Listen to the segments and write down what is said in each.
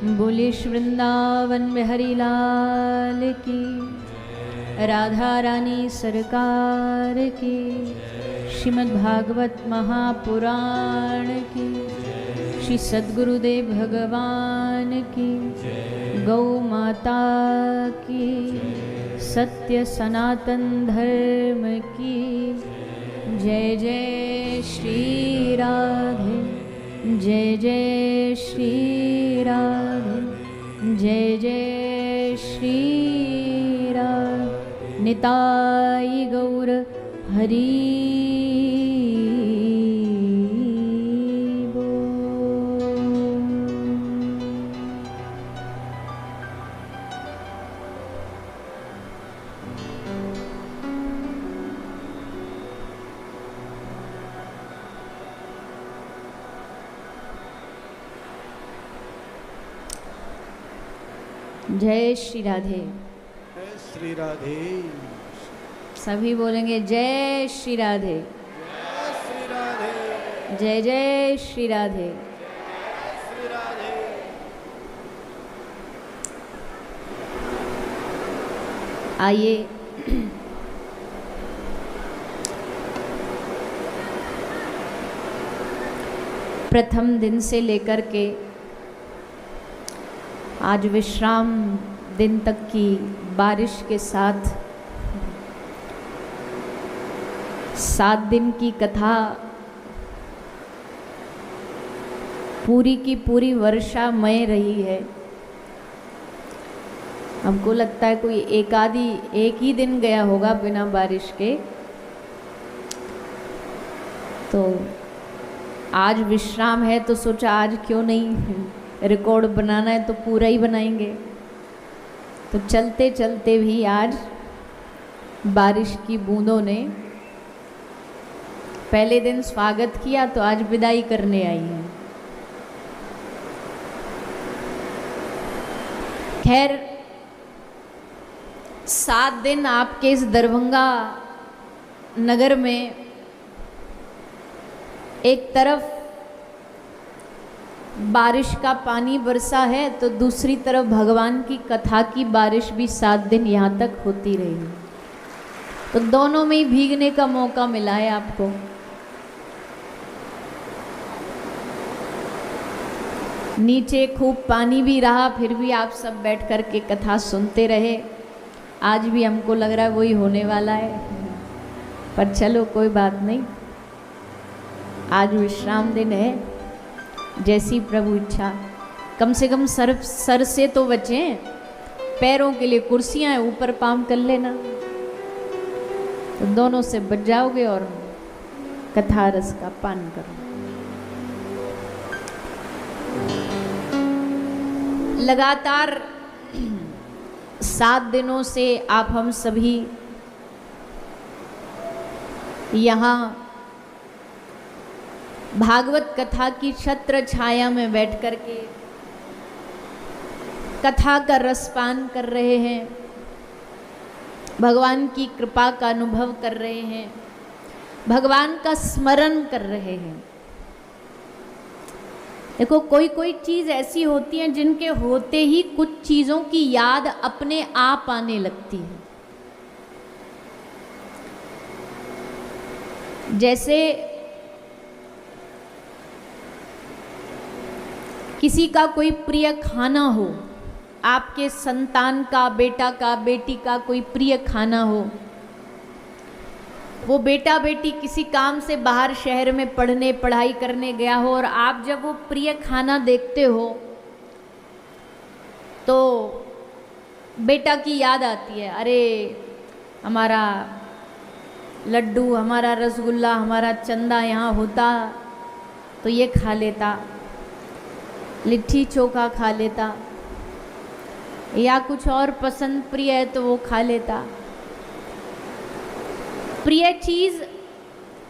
बोले वृंदावन बिहारी लाल की, राधा रानी सरकार की, श्रीमद् भागवत महापुराण की, श्री सद्गुरुदेव भगवान की, गौ माता की, सत्य सनातन धर्म की जय जय श्री राधे, जय जय श्री राधे, जय जय श्री राधे। निताई गौर हरि जय श्री राधे। जय श्री राधे। सभी बोलेंगे जय श्री राधे, जय श्री राधे, जय जय श्री राधे। जय श्री राधे। आइए प्रथम दिन से लेकर के आज विश्राम दिन तक की बारिश के साथ 7 दिन की कथा पूरी की पूरी वर्षामय रही है। हमको लगता है कोई एक ही दिन गया होगा बिना बारिश के। तो आज विश्राम है तो सोचा आज क्यों नहीं रिकॉर्ड बनाना है तो पूरा ही बनाएंगे। तो चलते चलते भी आज बारिश की बूंदों ने पहले दिन स्वागत किया तो आज विदाई करने आई है। खैर 7 दिन आपके इस दरभंगा नगर में एक तरफ बारिश का पानी बरसा है तो दूसरी तरफ भगवान की कथा की बारिश भी 7 दिन यहाँ तक होती रही। तो दोनों में ही भीगने का मौका मिला है आपको। नीचे खूब पानी भी रहा फिर भी आप सब बैठ कर के कथा सुनते रहे। आज भी हमको लग रहा है वही होने वाला है, पर चलो कोई बात नहीं। आज विश्राम दिन है, जैसी प्रभु इच्छा। कम से कम सर से तो बचें, पैरों के लिए कुर्सियां हैं, ऊपर पाम कर लेना तो दोनों से बच जाओगे और कथा रस का पान करो। लगातार 7 दिनों से आप हम सभी यहाँ भागवत कथा की छत्र छाया में बैठ कर के कथा का रसपान कर रहे हैं, भगवान की कृपा का अनुभव कर रहे हैं, भगवान का स्मरण कर रहे हैं। देखो कोई कोई चीज़ ऐसी होती है जिनके होते ही कुछ चीज़ों की याद अपने आप आने लगती है। जैसे किसी का कोई प्रिय खाना हो, आपके संतान का, बेटा का, बेटी का कोई प्रिय खाना हो, वो बेटा बेटी किसी काम से बाहर शहर में पढ़ने पढ़ाई करने गया हो और आप जब वो प्रिय खाना देखते हो तो बेटा की याद आती है। अरे हमारा लड्डू, हमारा रसगुल्ला, हमारा चंदा यहाँ होता तो ये खा लेता, लिट्टी चोखा खा लेता, या कुछ और पसंद प्रिय है तो वो खा लेता। प्रिय चीज़,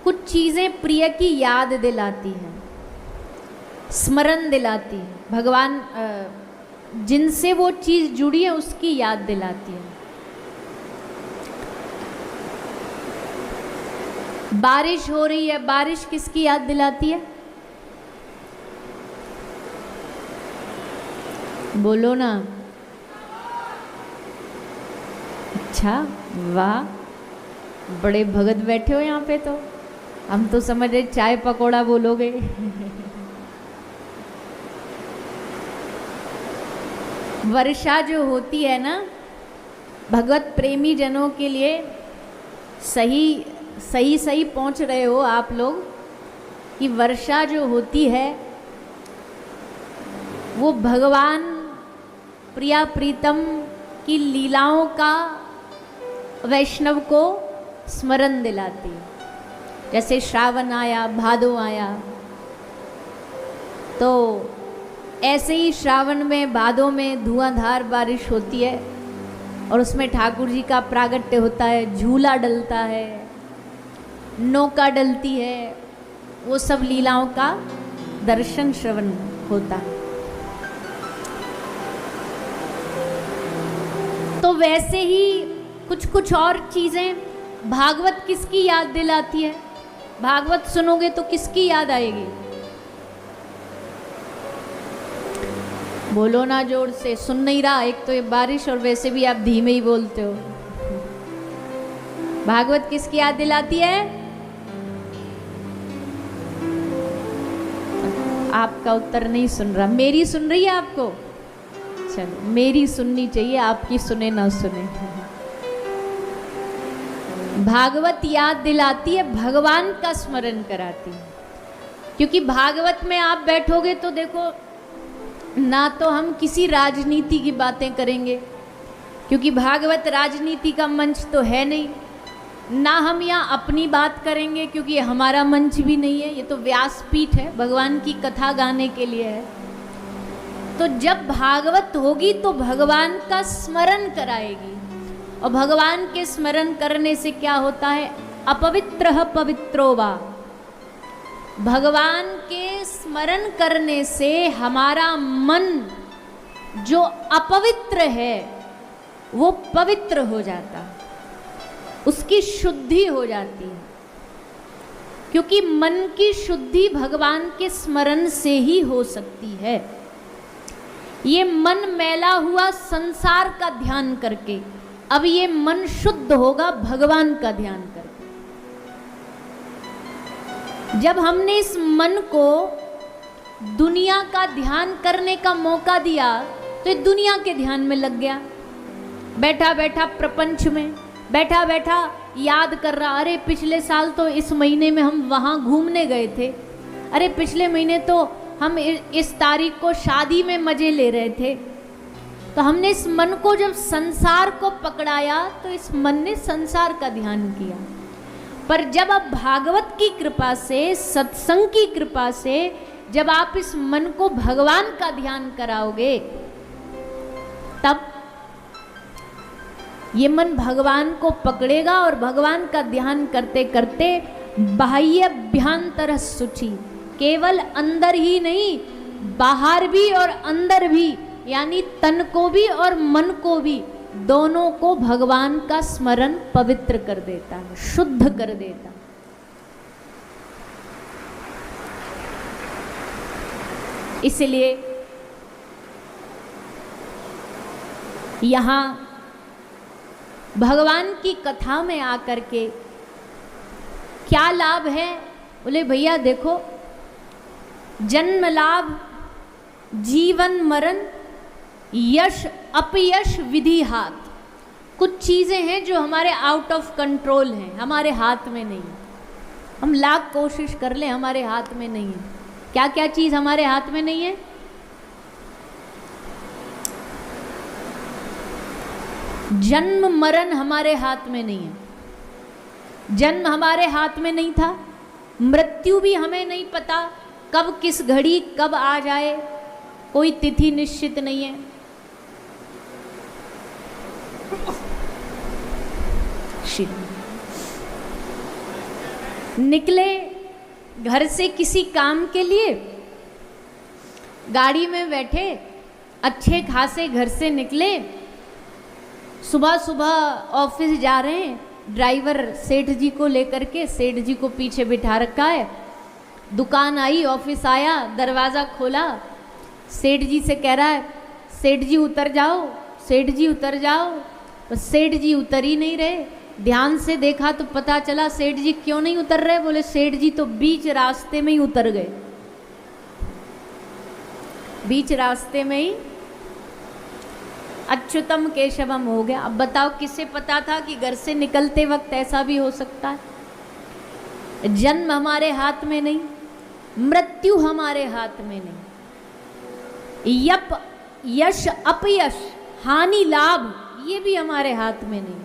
कुछ चीज़ें प्रिय की याद दिलाती हैं, स्मरण दिलाती है। भगवान जिनसे वो चीज़ जुड़ी है उसकी याद दिलाती है। बारिश हो रही है, बारिश किसकी याद दिलाती है? बोलो ना। अच्छा, वाह, बड़े भगत बैठे हो यहाँ पे। तो हम तो समझ रहे चाय पकौड़ा बोलोगे। वर्षा जो होती है ना, भगवत प्रेमी जनों के लिए सही पहुंच रहे हो आप लोग, कि वर्षा जो होती है वो भगवान प्रिया प्रीतम की लीलाओं का वैष्णव को स्मरण दिलाती है। जैसे श्रावण आया, भादो आया, तो ऐसे ही श्रावण में, भादों में धुआंधार बारिश होती है और उसमें ठाकुर जी का प्रागट्य होता है, झूला डलता है, नौका डलती है, वो सब लीलाओं का दर्शन श्रवण होता है। तो वैसे ही कुछ और चीजें भागवत किसकी याद दिलाती है? भागवत सुनोगे तो किसकी याद आएगी? बोलो ना जोर से, सुन नहीं रहा। एक तो ये बारिश और वैसे भी आप धीमे ही बोलते हो। भागवत किसकी याद दिलाती है? आपका उत्तर नहीं सुन रहा। मेरी सुन रही है आपको? चलो, मेरी सुननी चाहिए, आपकी सुने ना सुने। भागवत याद दिलाती है, भगवान का स्मरण कराती है। क्योंकि भागवत में आप बैठोगे तो देखो, ना तो हम किसी राजनीति की बातें करेंगे, क्योंकि भागवत राजनीति का मंच तो है नहीं, ना हम यहाँ अपनी बात करेंगे क्योंकि हमारा मंच भी नहीं है, ये तो व्यासपीठ है, भगवान की कथा गाने के लिए है। तो जब भागवत होगी तो भगवान का स्मरण कराएगी, और भगवान के स्मरण करने से क्या होता है? अपवित्रः पवित्रो वा। भगवान के स्मरण करने से हमारा मन जो अपवित्र है वो पवित्र हो जाता है, उसकी शुद्धि हो जाती है। क्योंकि मन की शुद्धि भगवान के स्मरण से ही हो सकती है। ये मन मैला हुआ संसार का ध्यान करके, अब ये मन शुद्ध होगा भगवान का ध्यान करके। जब हमने इस मन को दुनिया का ध्यान करने का मौका दिया तो ये दुनिया के ध्यान में लग गया। बैठा बैठा प्रपंच में, बैठा बैठा याद कर रहा, अरे पिछले साल तो इस महीने में हम वहाँ घूमने गए थे, अरे पिछले महीने तो हम इस तारीख को शादी में मजे ले रहे थे। तो हमने इस मन को जब संसार को पकड़ाया तो इस मन ने संसार का ध्यान किया। पर जब आप भागवत की कृपा से, सत्संग की कृपा से जब आप इस मन को भगवान का ध्यान कराओगे, तब ये मन भगवान को पकड़ेगा और भगवान का ध्यान करते करते बाह्याभ्यंतर शुचि, केवल अंदर ही नहीं बाहर भी और अंदर भी, यानी तन को भी और मन को भी, दोनों को भगवान का स्मरण पवित्र कर देता है, शुद्ध कर देता है। इसलिए यहां भगवान की कथा में आकर के क्या लाभ है? बोले भैया देखो, जन्म लाभ, जीवन मरण, यश अपयश, विधि हाथ, कुछ चीज़ें हैं जो हमारे आउट ऑफ कंट्रोल हैं, हमारे हाथ में नहीं है। हम लाख कोशिश कर लें, हमारे हाथ में नहीं है। क्या क्या चीज़ हमारे हाथ में नहीं है? जन्म मरण हमारे हाथ में नहीं है। जन्म हमारे हाथ में नहीं था, मृत्यु भी हमें नहीं पता कब किस घड़ी कब आ जाए, कोई तिथि निश्चित नहीं है। निकले घर से किसी काम के लिए, गाड़ी में बैठे, अच्छे खासे घर से निकले, सुबह सुबह ऑफिस जा रहे हैं, ड्राइवर सेठ जी को लेकर के, सेठ जी को पीछे बिठा रखा है। दुकान आई, ऑफिस आया, दरवाज़ा खोला, सेठ जी से कह रहा है सेठ जी उतर जाओ, सेठ जी उतर जाओ। तो सेठ जी उतर ही नहीं रहे। ध्यान से देखा तो पता चला सेठ जी क्यों नहीं उतर रहे। बोले सेठ जी तो बीच रास्ते में ही उतर गए, बीच रास्ते में ही अच्युतम केशवम हो गया। अब बताओ किसे पता था कि घर से निकलते वक्त ऐसा भी हो सकता है। जन्म हमारे हाथ में नहीं, मृत्यु हमारे हाथ में नहीं, यश अपयश, हानि लाभ, ये भी हमारे हाथ में नहीं,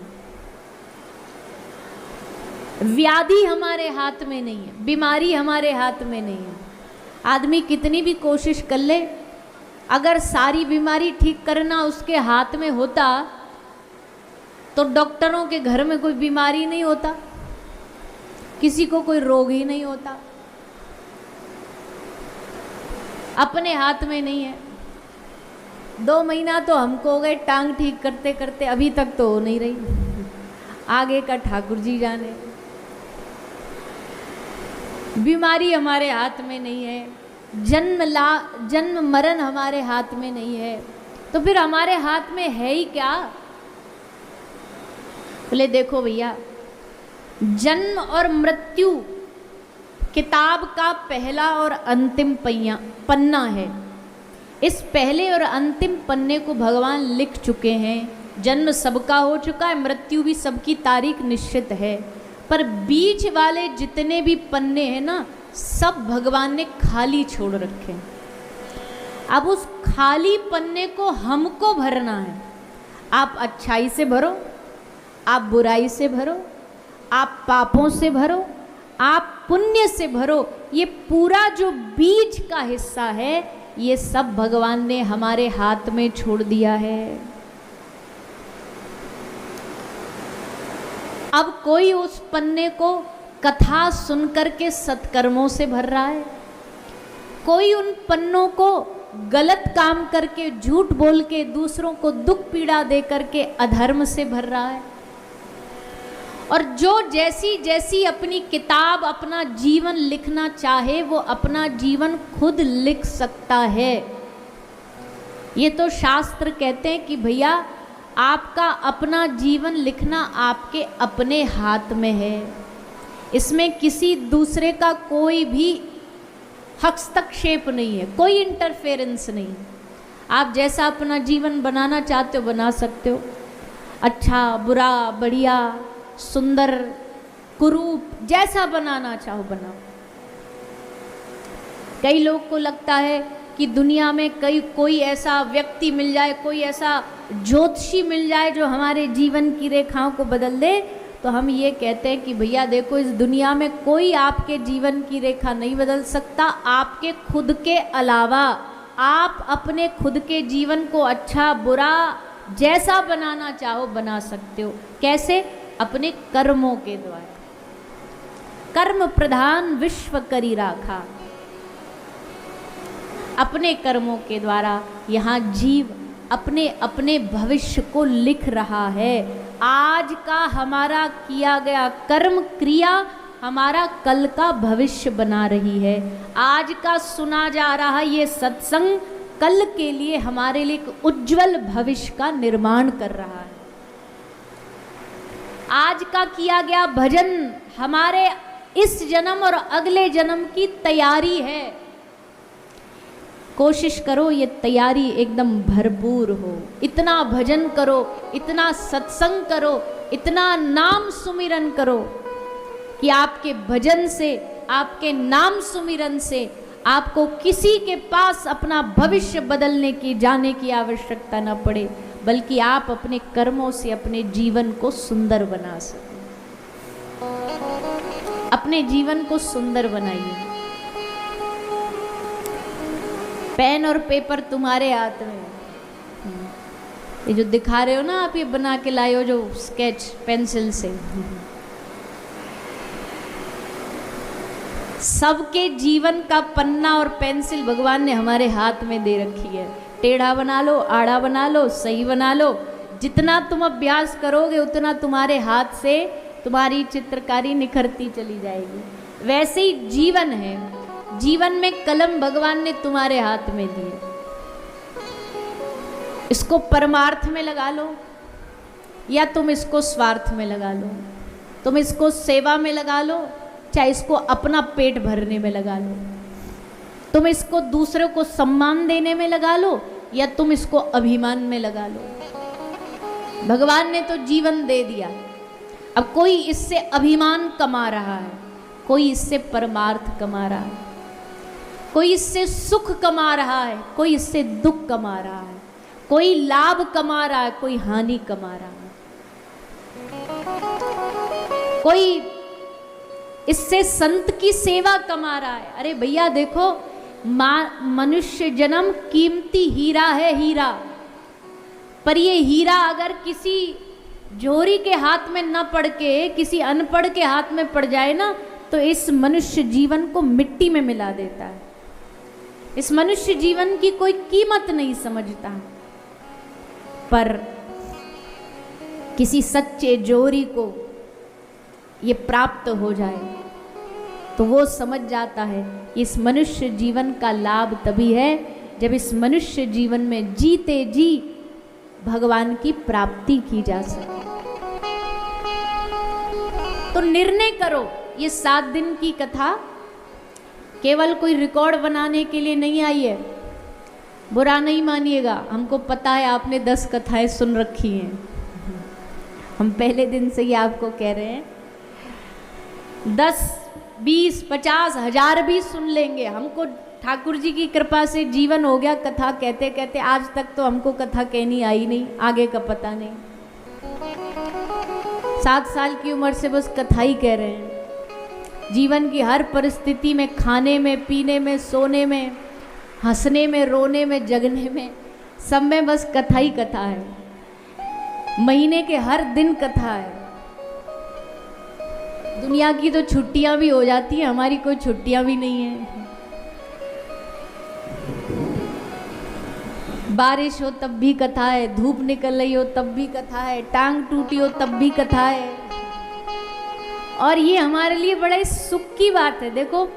व्याधि हमारे हाथ में नहीं है, बीमारी हमारे हाथ में नहीं है। आदमी कितनी भी कोशिश कर ले, अगर सारी बीमारी ठीक करना उसके हाथ में होता तो डॉक्टरों के घर में कोई बीमारी नहीं होता, किसी को कोई रोग ही नहीं होता। अपने हाथ में नहीं है। 2 महीना तो हमको हो गए टांग ठीक करते करते, अभी तक तो हो नहीं रही, आगे का ठाकुर जी जाने। बीमारी हमारे हाथ में नहीं है, जन्म मरण हमारे हाथ में नहीं है, तो फिर हमारे हाथ में है ही क्या? बोले देखो भैया, जन्म और मृत्यु किताब का पहला और अंतिम पन्ना है। इस पहले और अंतिम पन्ने को भगवान लिख चुके हैं। जन्म सबका हो चुका है, मृत्यु भी सबकी तारीख निश्चित है, पर बीच वाले जितने भी पन्ने हैं ना, सब भगवान ने खाली छोड़ रखे हैं। अब उस खाली पन्ने को हमको भरना है। आप अच्छाई से भरो, आप बुराई से भरो, आप पापों से भरो, आप पुण्य से भरो। ये पूरा जो बीच का हिस्सा है, ये सब भगवान ने हमारे हाथ में छोड़ दिया है। अब कोई उस पन्ने को कथा सुनकर के सत्कर्मों से भर रहा है, कोई उन पन्नों को गलत काम करके, झूठ बोल के, दूसरों को दुख पीड़ा दे करके अधर्म से भर रहा है। और जो जैसी जैसी अपनी किताब, अपना जीवन लिखना चाहे, वो अपना जीवन खुद लिख सकता है। ये तो शास्त्र कहते हैं कि भैया आपका अपना जीवन लिखना आपके अपने हाथ में है, इसमें किसी दूसरे का कोई भी हस्तक्षेप नहीं है, कोई इंटरफेरेंस नहीं। आप जैसा अपना जीवन बनाना चाहते हो बना सकते हो, अच्छा बुरा, बढ़िया, सुंदर, कुरूप, जैसा बनाना चाहो बनाओ। कई लोग को लगता है कि दुनिया में कोई ऐसा व्यक्ति मिल जाए, कोई ऐसा ज्योतिषी मिल जाए जो हमारे जीवन की रेखाओं को बदल दे। तो हम ये कहते हैं कि भैया देखो, इस दुनिया में कोई आपके जीवन की रेखा नहीं बदल सकता आपके खुद के अलावा। आप अपने खुद के जीवन को अच्छा बुरा जैसा बनाना चाहो बना सकते हो। कैसे? अपने कर्मों के द्वारा। कर्म प्रधान विश्व करी राखा। अपने कर्मों के द्वारा यहाँ जीव अपने अपने भविष्य को लिख रहा है। आज का हमारा किया गया कर्म क्रिया हमारा कल का भविष्य बना रही है। आज का सुना जा रहा ये सत्संग कल के लिए हमारे लिए एक उज्जवल भविष्य का निर्माण कर रहा है। आज का किया गया भजन हमारे इस जन्म और अगले जन्म की तैयारी है। कोशिश करो ये तैयारी एकदम भरपूर हो। इतना भजन करो, इतना सत्संग करो, इतना नाम सुमिरन करो कि आपके भजन से, आपके नाम सुमिरन से आपको किसी के पास अपना भविष्य बदलने की, जाने की आवश्यकता न पड़े, बल्कि आप अपने कर्मों से अपने जीवन को सुंदर बना सकें। अपने जीवन को सुंदर बनाइए। पेन और पेपर तुम्हारे हाथ में। ये जो दिखा रहे हो ना आप, ये बना के लाए हो जो स्केच पेंसिल से, सबके जीवन का पन्ना और पेंसिल भगवान ने हमारे हाथ में दे रखी है। टेढ़ा बना लो, आड़ा बना लो, सही बना लो। जितना तुम अभ्यास करोगे उतना तुम्हारे हाथ से तुम्हारी चित्रकारी निखरती चली जाएगी। वैसे ही जीवन है, जीवन में कलम भगवान ने तुम्हारे हाथ में दी है। इसको परमार्थ में लगा लो या तुम इसको स्वार्थ में लगा लो, तुम इसको सेवा में लगा लो चाहे इसको अपना पेट भरने में लगा लो, तुम इसको दूसरे को सम्मान देने में लगा लो या तुम इसको अभिमान में लगा लो। भगवान ने तो जीवन दे दिया, अब कोई इससे अभिमान कमा रहा है, कोई इससे परमार्थ कमा रहा है, कोई इससे सुख कमा रहा है, कोई इससे दुख कमा रहा है, कोई लाभ कमा रहा है, कोई हानि कमा रहा है, कोई इससे संत की सेवा कमा रहा है। अरे भैया देखो, मनुष्य जन्म कीमती हीरा है, हीरा, पर ये हीरा अगर किसी जोहरी के हाथ में न पड़ के किसी अनपढ़ के हाथ में पड़ जाए ना, तो इस मनुष्य जीवन को मिट्टी में मिला देता है। इस मनुष्य जीवन की कोई कीमत नहीं समझता। पर किसी सच्चे जोहरी को ये प्राप्त हो जाए तो वो समझ जाता है इस मनुष्य जीवन का लाभ तभी है जब इस मनुष्य जीवन में जीते जी भगवान की प्राप्ति की जा सके। तो निर्णय करो, ये 7 दिन की कथा केवल कोई रिकॉर्ड बनाने के लिए नहीं आई है। बुरा नहीं मानिएगा, हमको पता है आपने 10 कथाएं सुन रखी हैं, हम पहले दिन से ही आपको कह रहे हैं 10, 20, 50, 1000 भी सुन लेंगे। हमको ठाकुर जी की कृपा से जीवन हो गया कथा कहते कहते, आज तक तो हमको कथा कहनी आई नहीं, आगे का पता नहीं। 7 साल की उम्र से बस कथा ही कह रहे हैं। जीवन की हर परिस्थिति में, खाने में, पीने में, सोने में, हंसने में, रोने में, जगने में, सब में बस कथा ही कथा है। महीने के हर दिन कथा है। दुनिया की तो छुट्टियां भी हो जाती हैं, हमारी कोई छुट्टियां भी नहीं है। बारिश हो तब भी कथा है, धूप निकल रही हो तब भी कथा है, टांग टूटी हो तब भी कथा है। और ये हमारे लिए बड़े सुख की बात है। देखो,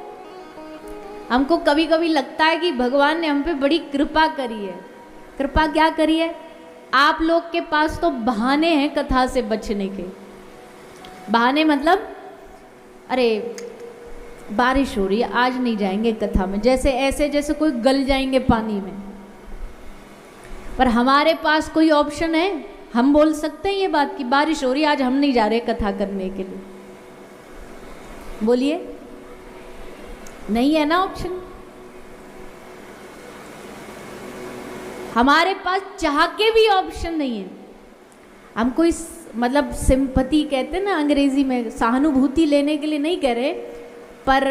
हमको कभी कभी लगता है कि भगवान ने हम पे बड़ी कृपा करी है। कृपा क्या करी है? आप लोग के पास तो बहाने हैं कथा से बचने के। बहाने मतलब, अरे बारिश हो रही है, आज नहीं जाएंगे कथा में, जैसे ऐसे जैसे कोई गल जाएंगे पानी में। पर हमारे पास कोई ऑप्शन है? हम बोल सकते हैं ये बात कि बारिश हो रही है, आज हम नहीं जा रहे कथा करने के लिए? बोलिए, नहीं है ना ऑप्शन। हमारे पास चाह के भी ऑप्शन नहीं है। हम कोई मतलब सिंपैथी कहते हैं ना अंग्रेजी में, सहानुभूति लेने के लिए नहीं कह रहे, पर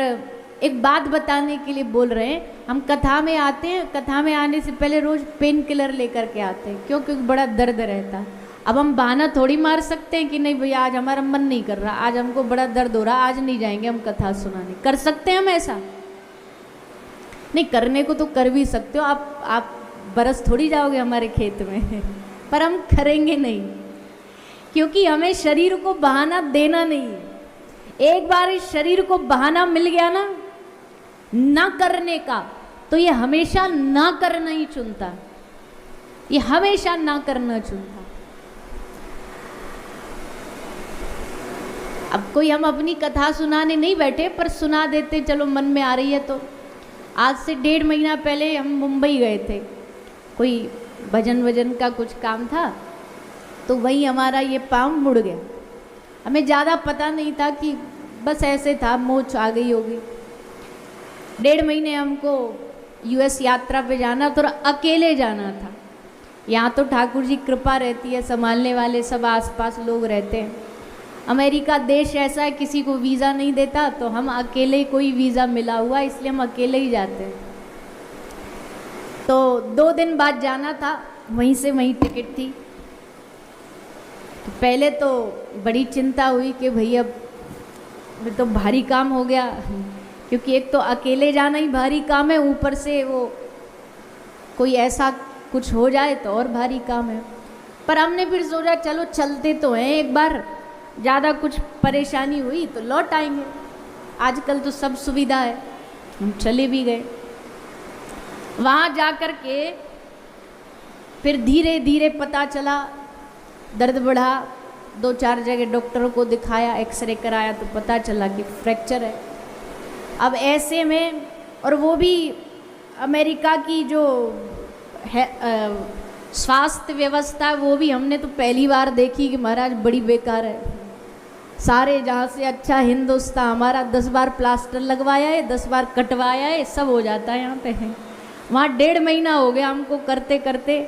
एक बात बताने के लिए बोल रहे हैं। हम कथा में आते हैं, कथा में आने से पहले रोज पेन किलर लेकर के आते हैं, क्योंकि बड़ा दर्द रहता है। अब हम बहाना थोड़ी मार सकते हैं कि नहीं भैया आज हमारा मन नहीं कर रहा, आज हमको बड़ा दर्द हो रहा, आज नहीं जाएंगे हम कथा सुनाने। कर सकते हैं हम ऐसा? नहीं, करने को तो कर भी सकते हो आप बरस थोड़ी जाओगे हमारे खेत में पर हम करेंगे नहीं, क्योंकि हमें शरीर को बहाना देना नहीं है। एक बार इस शरीर को बहाना मिल गया ना करने का, तो ये हमेशा ना करना ही चुनता, ये हमेशा ना करना चुनता। अब कोई हम अपनी कथा सुनाने नहीं बैठे, पर सुना देते, चलो मन में आ रही है तो। आज से 1.5 महीना पहले हम मुंबई गए थे, कोई भजन वजन का कुछ काम था, तो वही हमारा ये पाँव मुड़ गया। हमें ज़्यादा पता नहीं था, कि बस ऐसे था, मोच आ गई होगी। 1.5 महीने हमको US यात्रा पे जाना था और अकेले जाना था। यहाँ तो ठाकुर जी कृपा रहती है, संभालने वाले सब आसपास लोग रहते हैं। अमेरिका देश ऐसा है, किसी को वीज़ा नहीं देता, तो हम अकेले, कोई वीज़ा मिला हुआ, इसलिए हम अकेले ही जाते हैं। तो 2 दिन बाद जाना था, वहीं से वहीं टिकट थी। तो पहले तो बड़ी चिंता हुई कि भैया तो भारी काम हो गया, क्योंकि एक तो अकेले जाना ही भारी काम है, ऊपर से वो कोई ऐसा कुछ हो जाए तो और भारी काम है। पर हमने फिर सोचा चलो चलते तो हैं एक बार, ज़्यादा कुछ परेशानी हुई तो लौट आएंगे। आजकल तो सब सुविधा है, हम चले भी गए। वहाँ जा कर के फिर धीरे धीरे पता चला, दर्द बढ़ा, 2-4 जगह डॉक्टरों को दिखाया, एक्सरे कराया तो पता चला कि फ्रैक्चर है। अब ऐसे में, और वो भी अमेरिका की जो है स्वास्थ्य व्यवस्था, वो भी हमने तो पहली बार देखी कि महाराज बड़ी बेकार है। सारे जहाँ से अच्छा हिंदुस्तान हमारा 10 बार प्लास्टर लगवाया है, 10 बार कटवाया है, सब हो जाता है यहाँ पे। वहाँ 1.5 महीना हो गया हमको करते करते।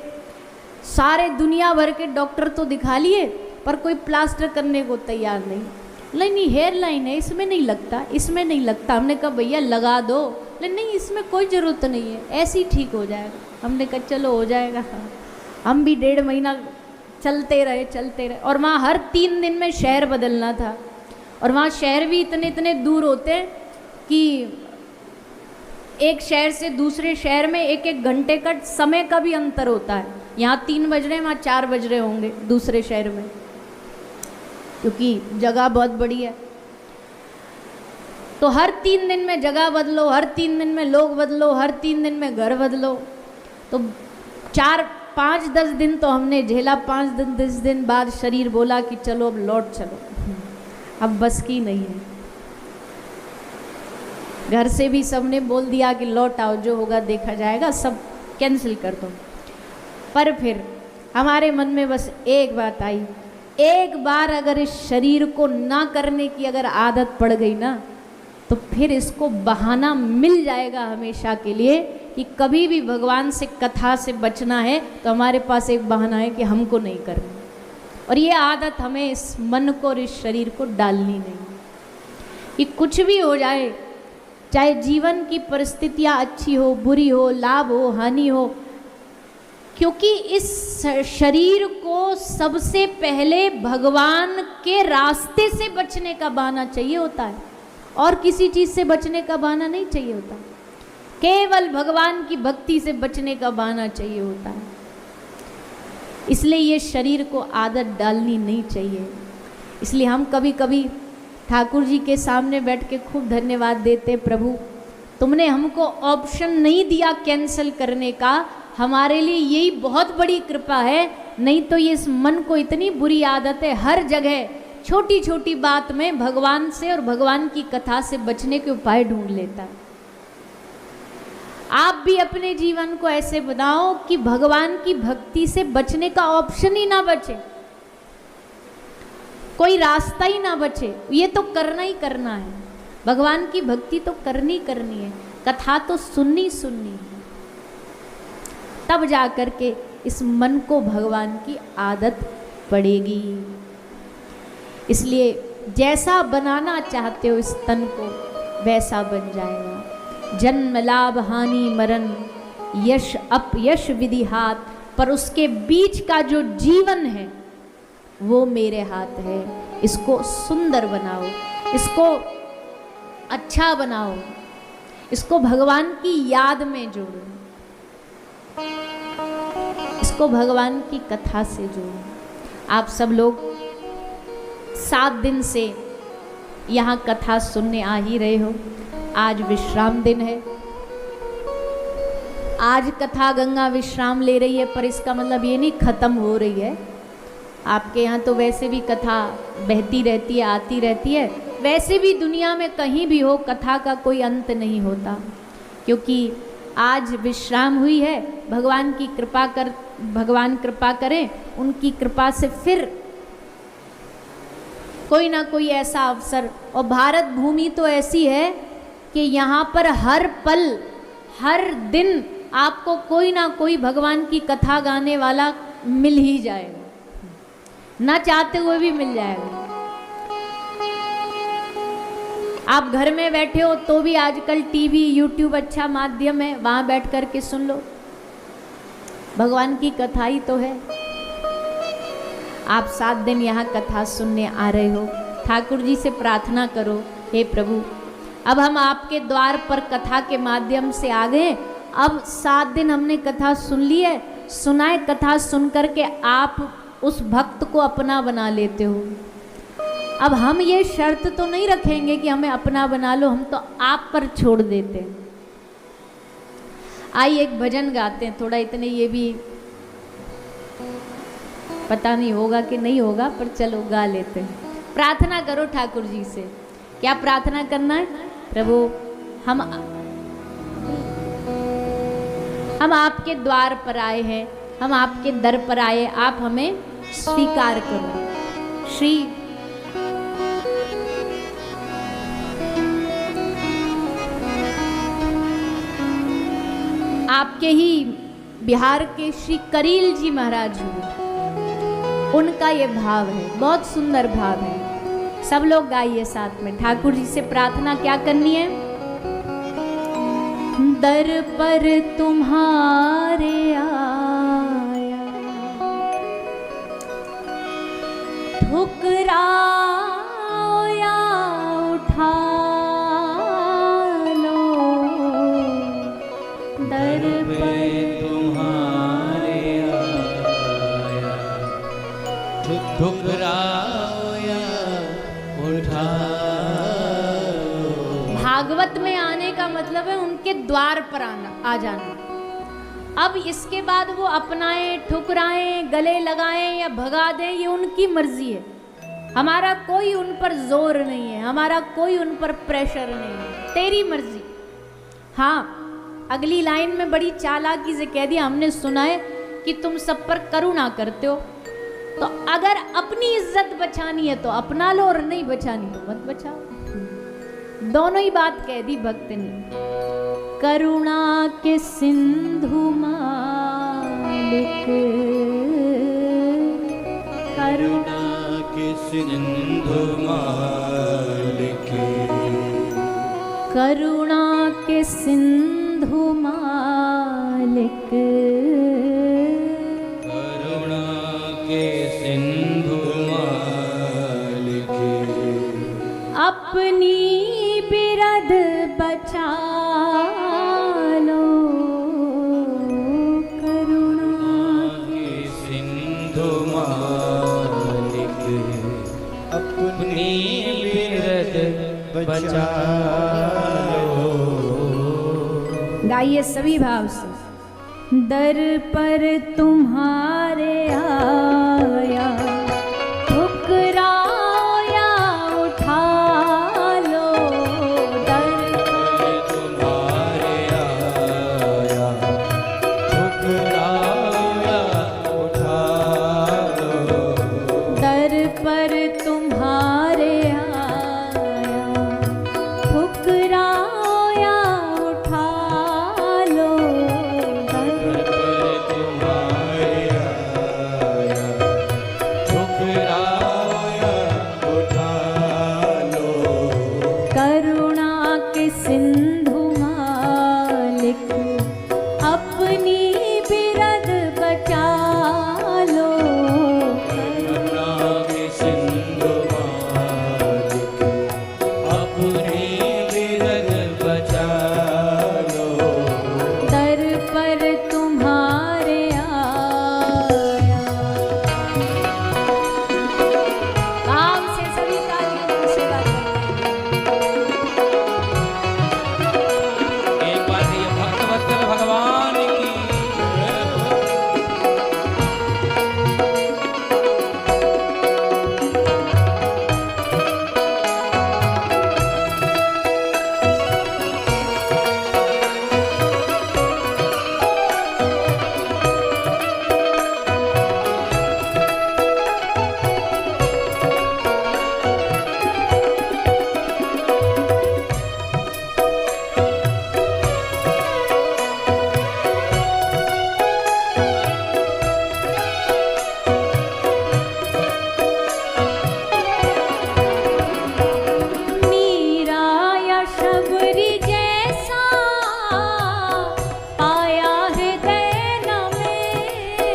सारे दुनिया भर के डॉक्टर तो दिखा लिए, पर कोई प्लास्टर करने को तैयार नहीं। नहीं, हेयर लाइन है, इसमें नहीं लगता, इसमें नहीं लगता। हमने कहा भैया लगा दो, लेकिन नहीं इसमें कोई ज़रूरत नहीं है, ऐसे ही ठीक हो जाएगा। हमने कहा चलो हो जाएगा। हम भी 1.5 महीना चलते रहे। और वहाँ हर 3 दिन में शहर बदलना था, और वहाँ शहर भी इतने दूर होते हैं कि एक शहर से दूसरे शहर में 1-1 घंटे का समय का भी अंतर होता है। यहाँ 3 बज रहे हैं, वहाँ 4 बज रहे होंगे दूसरे शहर में, क्योंकि जगह बहुत बड़ी है। तो हर 3 दिन में जगह बदलो, हर 3 दिन में लोग बदलो, हर 3 दिन में घर बदलो। तो 4-5-10 दिन तो हमने झेला। 5-10 दिन बाद शरीर बोला कि चलो अब लौट चलो, अब बस की नहीं है। घर से भी सबने बोल दिया कि लौट आओ, जो होगा देखा जाएगा, सब कैंसिल कर दो। पर फिर हमारे मन में बस एक बात आई, एक बार अगर इस शरीर को ना करने की अगर आदत पड़ गई ना, तो फिर इसको बहाना मिल जाएगा हमेशा के लिए कि कभी भी भगवान से कथा से बचना है तो हमारे पास एक बहाना है कि हमको नहीं करना। और ये आदत हमें इस मन को और इस शरीर को डालनी नहीं, कि कुछ भी हो जाए, चाहे जीवन की परिस्थितियाँ अच्छी हो, बुरी हो, लाभ हो, हानि हो, क्योंकि इस शरीर को सबसे पहले भगवान के रास्ते से बचने का बहाना चाहिए होता है, और किसी चीज़ से बचने का बहाना नहीं चाहिए होता। केवल भगवान की भक्ति से बचने का बहाना चाहिए होता है। इसलिए ये शरीर को आदत डालनी नहीं चाहिए। इसलिए हम कभी कभी ठाकुर जी के सामने बैठ के खूब धन्यवाद देते, प्रभु तुमने हमको ऑप्शन नहीं दिया कैंसिल करने का, हमारे लिए यही बहुत बड़ी कृपा है। नहीं तो ये इस मन को इतनी बुरी आदत है, हर जगह छोटी छोटी बात में भगवान से और भगवान की कथा से बचने के उपाय ढूंढ लेता है। आप भी अपने जीवन को ऐसे बनाओ कि भगवान की भक्ति से बचने का ऑप्शन ही ना बचे, कोई रास्ता ही ना बचे। ये तो करना ही करना है, भगवान की भक्ति तो करनी है, कथा तो सुननी है, तब जा कर के इस मन को भगवान की आदत पड़ेगी। इसलिए जैसा बनाना चाहते हो इस तन को, वैसा बन जाएगा। जन्म लाभ हानि मरण, यश अपयश विधि हाथ, पर उसके बीच का जो जीवन है वो मेरे हाथ है। इसको सुंदर बनाओ, इसको अच्छा बनाओ, इसको भगवान की याद में जोड़ो, इसको भगवान की कथा से जोड़ो। आप सब लोग 7 दिन से यहाँ कथा सुनने आ ही रहे हो। आज विश्राम दिन है, आज कथा गंगा विश्राम ले रही है, पर इसका मतलब ये नहीं खत्म हो रही है। आपके यहाँ तो वैसे भी कथा बहती रहती है, आती रहती है। वैसे भी दुनिया में कहीं भी हो, कथा का कोई अंत नहीं होता, क्योंकि आज विश्राम हुई है। भगवान कृपा करें, उनकी कृपा से फिर कोई ना कोई ऐसा अवसर। और भारत भूमि तो ऐसी है कि यहाँ पर हर पल हर दिन आपको कोई ना कोई भगवान की कथा गाने वाला मिल ही जाएगा, ना चाहते हुए भी मिल जाएगा। आप घर में बैठे हो तो भी आजकल टीवी यूट्यूब अच्छा माध्यम है, वहाँ बैठ कर के सुन लो, भगवान की कथा ही तो है। आप 7 दिन यहाँ कथा सुनने आ रहे हो, ठाकुर जी से प्रार्थना करो, हे प्रभु अब हम आपके द्वार पर कथा के माध्यम से आ गए। अब 7 दिन हमने कथा सुन ली है, सुनाए कथा सुन कर के आप उस भक्त को अपना बना लेते हो। अब हम ये शर्त तो नहीं रखेंगे कि हमें अपना बना लो, हम तो आप पर छोड़ देते हैं। आइए एक भजन गाते हैं, थोड़ा इतने ये भी पता नहीं होगा कि नहीं होगा, पर चलो गा लेते हैं। प्रार्थना करो ठाकुर जी से। क्या प्रार्थना करना है? प्रभु हम आपके द्वार पर आए हैं, हम आपके दर पर आए, आप हमें स्वीकार करो। श्री आपके ही बिहार के श्री करील जी महाराज हुए, उनका ये भाव है, बहुत सुंदर भाव है। सब लोग गाइए साथ में। ठाकुर जी से प्रार्थना क्या करनी है? दर पर तुम्हारे आया, ठुकराओ या उठा लो, दर पर तुम्हारे आया, ठुकराओ या उठा लो। भागवत में आने का मतलब है उनके द्वार पर आ जाना। अब इसके बाद वो अपनाएं, ठुकराएं, गले लगाएं या भगा दें, ये उनकी मर्जी है। हमारा कोई उन पर जोर नहीं है, हमारा कोई उन पर प्रेशर नहीं है, तेरी मर्जी। हाँ, अगली लाइन में बड़ी चालाकी से कह दिया, हमने सुना है कि तुम सब पर करुणा करते हो, तो अगर अपनी इज्जत बचानी है तो अपना लो, और नहीं बचानी तो मत बचाओ। दोनों ही बात कह दी भक्त ने। करुणा के सिंधु मालिक, करुणा के सिंधु मालिक, करुणा के सिंधु मालिक, करुणा के सिंधु मालिक, अपनी बिरद बचा लो, करुणा के सिंधु मालिक, अपनी बिरद बचा लो। गाइए सभी भाव से। दर पर तुम्हारे आया, ठुकराओ या उठा लो, दर पर तुम्हारे आया, ठुकराओ या उठा लो। दर पर तुम्हारे आया, ठुकराओ या उठा लो, दर पर तुम्हारे आया, ठुकराओ या उठा लो। करुणा के सिंधु मालिक, अपनी बिरद बचा लो, करुणा के सिंधु मालिक, अपनी बिरद बचा लो। दर पर तुम्हारे आया। भाव से सभी तालियों की सेवा करते हैं। एक बार ये भक्तवत्सल भगवान की मीरा या शबरी जैसा पाया हृदय न मैंने,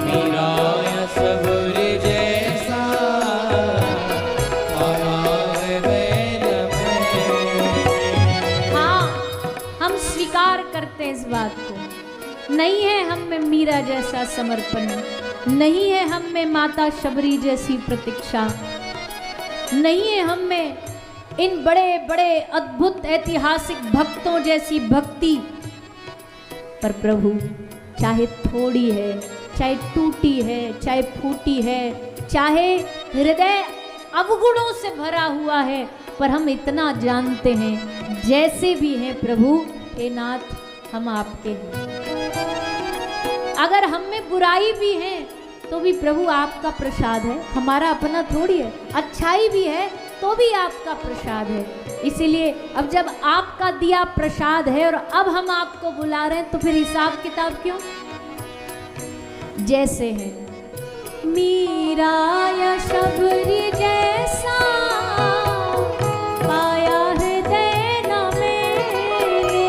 मीरा या सबरी जैसा आया हृदय में। हाँ, हम स्वीकार करते हैं इस बात को। नहीं है हम में मीरा जैसा समर्पण, नहीं है हम में माता शबरी जैसी प्रतीक्षा, नहीं है हम में इन बड़े बड़े अद्भुत ऐतिहासिक भक्तों जैसी भक्ति। पर प्रभु चाहे थोड़ी है, चाहे टूटी है, चाहे फूटी है, चाहे हृदय अवगुणों से भरा हुआ है, पर हम इतना जानते हैं जैसे भी हैं प्रभु हे नाथ हम आपके हैं। अगर हम में बुराई भी है तो भी प्रभु आपका प्रसाद है, हमारा अपना थोड़ी है। अच्छाई भी है तो भी आपका प्रसाद है। इसीलिए अब जब आपका दिया प्रसाद है और अब हम आपको बुला रहे हैं तो फिर हिसाब किताब क्यों? जैसे है मीरा या शबरी जैसा पाया हृदय न मैंने,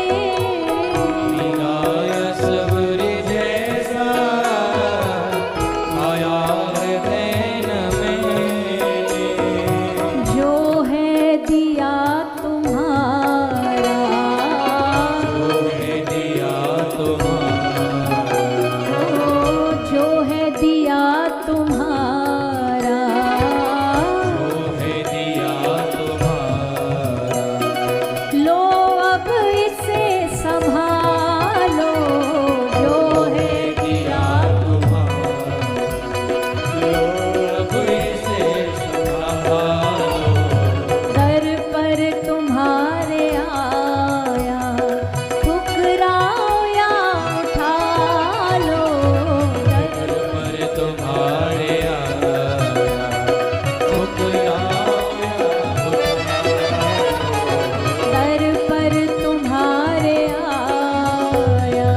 मीरा या सबरी जैसा आया हृदय न मैंने, जो है दिया तुम्हारा, जो है दिया तुम्हारा, जो है दिया तुम्हारा, जो है दिया तुम्हारा, लो अब इसे संभालो, जो है दिया तुम्हारा, अब इसे संभालो, दर पर तुम्हारे आया, ठुकराओ या उठा लो, दर पर तुम्हारे आया, दर पर तुम्हारे आया।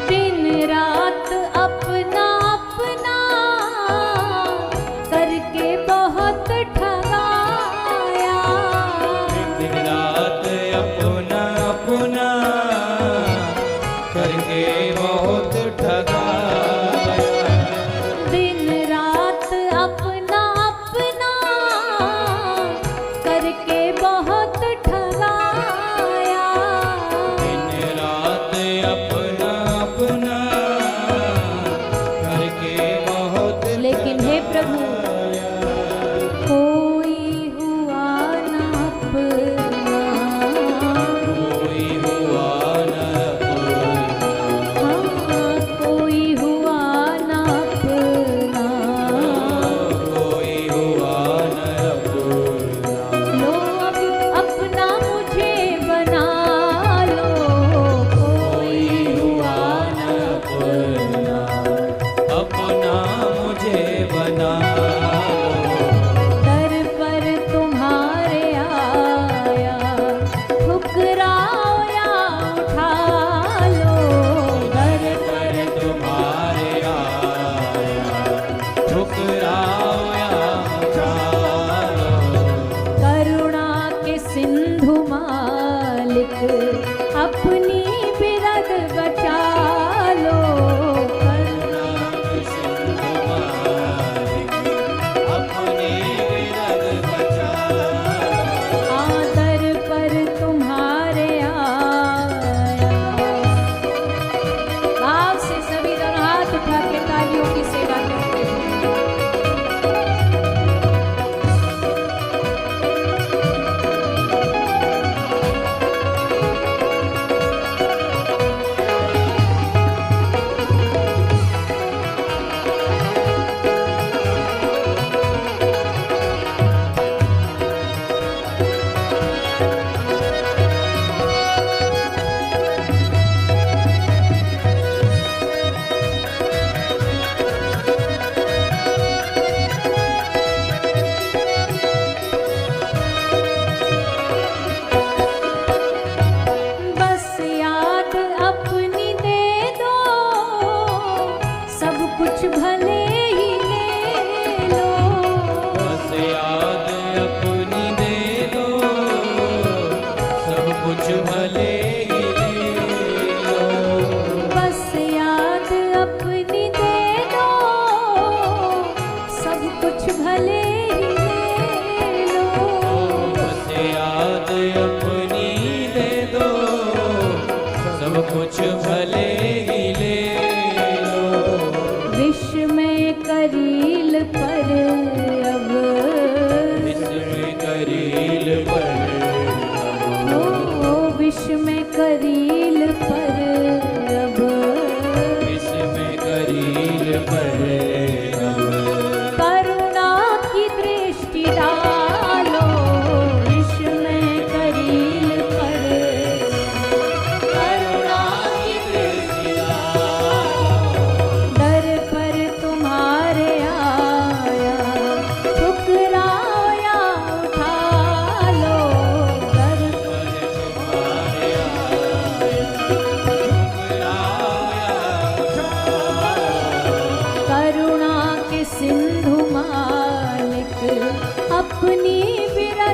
दिन रात अपना अपना करके बहुत ठगाया, दिन रात अपना अपना करके बहुत ठगाया, दिन रात अपना अपना करके बहुत ठगाया, दिन रात अपना अपना करके बहुत लेकिन हे प्रभु ठगाया। कोई हुआ ना अपना, कोई हुआ न अपना, हाँ, कोई हुआ ना अपना, कोई हुआ न अपना, लो अब अपना मुझे बना लो, कोई हुआ ना अपना अपना मुझे बना लो, दर पर तुम्हारे आया,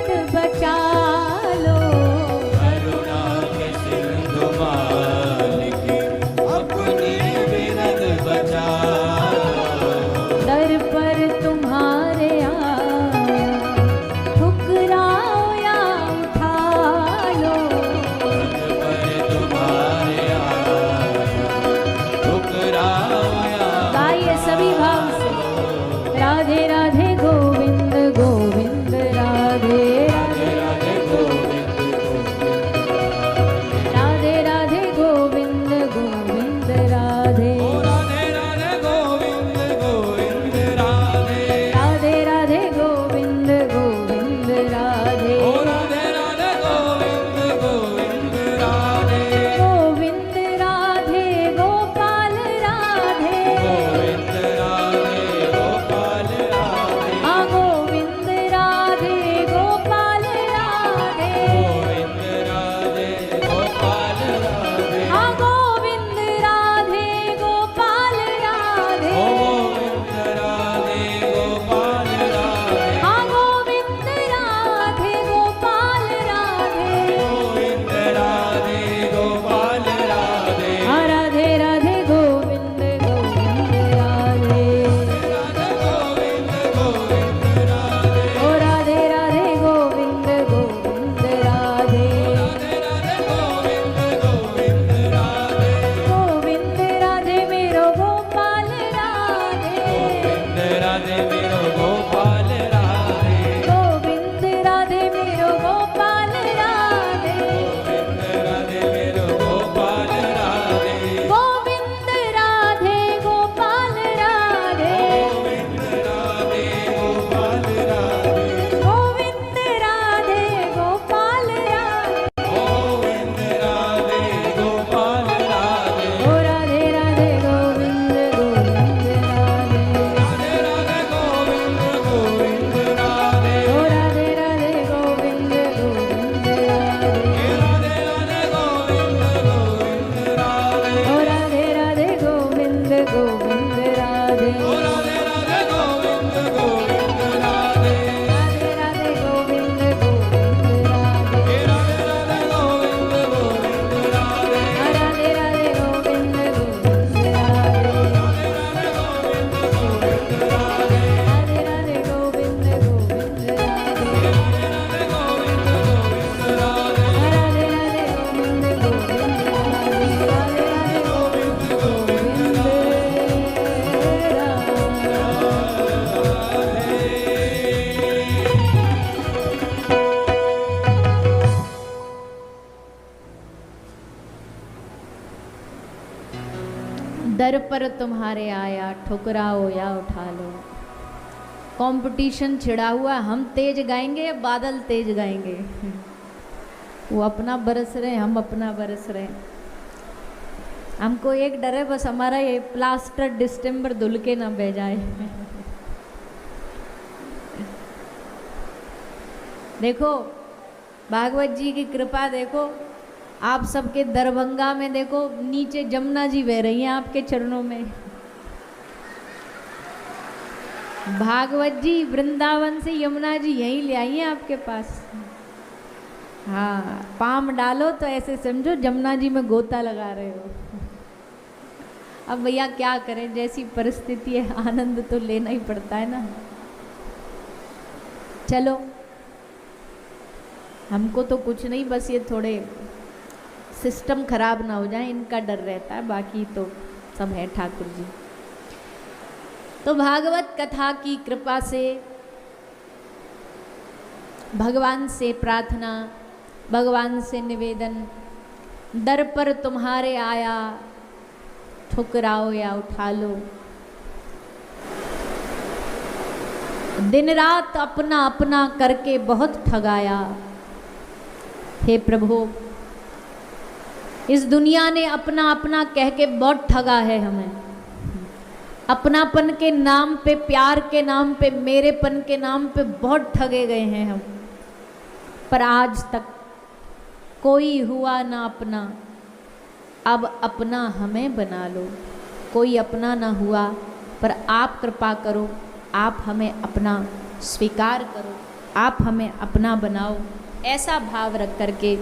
बिरद बचा लो। करुणा के सिंधु मालिक अपनी बिरद बचा दर पर तुम्हारे आया ठुकराओ या उठा लो। पर तुम्हारे आया ठुकराओ या गाइए सभी भाव से। राधे राधे गोविंद गोविंद राधे राधे गोविंद राधे राधे गोविंद गोविंद राधे ओ राधे राधे गोविंद गोविंद राधे राधे राधे गोविंद गोविंद राधे ओ राधे राधे गोविंद गोविंद राधे गोविंद राधे गोपाल राधे गोविंद राधे गोपाल राधे आ गोविंद राधे गोपाल राधे गोविंद राधे गोपाल राधे आ गोविंद राधे गोपाल राधे ओ गोविंद राधे गोपाल राधे आ गोविंद राधे गोपाल राधे गोविंद राधे गोपाल राधे आ राधे राधे गोविंद गोविंद राधे राधे गोविंद गोविंद राधे ओ राधे राधे गोविंद गोविंद राधे राधे राधे गोविंद गोविंद राधे गोविंद राधे मेरो गोपाल राधे गोविंद राधे मेरो गोपाल राधे गोविंद राधे मेरो गोपाल राधे गोविंद राधे मेरो गोपाल राधे गोविंद राधे गोपाल राधे गोविंद राधे गोपाल राधे गोविंद राधे गोपाल राधे गोविंद राधे गोपाल राधे ओ राधे राधे गोविंद गोविंद राधे राधे राधे गोविंद गोविंद राधे ओ राधे राधे गोविंद गोविंद राधे राधे राधे गोविंद गोविंद राधे ओ राधे राधे गोविंद गोविंद राधे ओ राधे राधे गोविंद गोविंद राधे राधे राधे गोविंद गोविंद राधे राधे राधे गोविंद गोविंद राधे राधे राधे गोविंद गोविंद राधे राधे राधे गोविंद गोविंद राधे राधे राधे गोविंद गोविंद राधे राधे राधे गोविंद गोविंद दर पर तुम्हारे आया ठुकराओ या उठा लो। कंपटीशन छिड़ा हुआ, हम तेज गाएंगे या बादल तेज गाएंगे? वो अपना बरस रहे, हम अपना बरस रहे। हमको एक डर है, बस हमारा ये प्लास्टर डिस्टेम्बर धुल के ना बह जाए। देखो भागवत जी की कृपा, देखो आप सबके दरभंगा में, देखो नीचे जमुना जी बह रही हैं आपके चरणों में। भागवत जी वृंदावन से यमुना जी यहीं ले आई हैं आपके पास। हाँ, पाम डालो तो ऐसे समझो जमुना जी में गोता लगा रहे हो। अब भैया क्या करें, जैसी परिस्थिति है आनंद तो लेना ही पड़ता है ना। चलो हमको तो कुछ नहीं, बस ये थोड़े सिस्टम खराब ना हो जाए इनका डर रहता है, बाकी तो सब है ठाकुर जी। तो भागवत कथा की कृपा से, भगवान से प्रार्थना, भगवान से निवेदन, दर पर तुम्हारे आया ठुकराओ या उठा लो। दिन रात अपना अपना करके बहुत ठगाया। हे प्रभु, इस दुनिया ने अपना अपना कह के बहुत ठगा है हमें। अपनापन के नाम पे, प्यार के नाम पे, मेरेपन के नाम पे बहुत ठगे गए हैं हम। पर आज तक कोई हुआ ना अपना, अब अपना हमें बना लो। कोई अपना ना हुआ, पर आप कृपा करो, आप हमें अपना स्वीकार करो। आप हमें अपना बनाओ, ऐसा भाव रख करके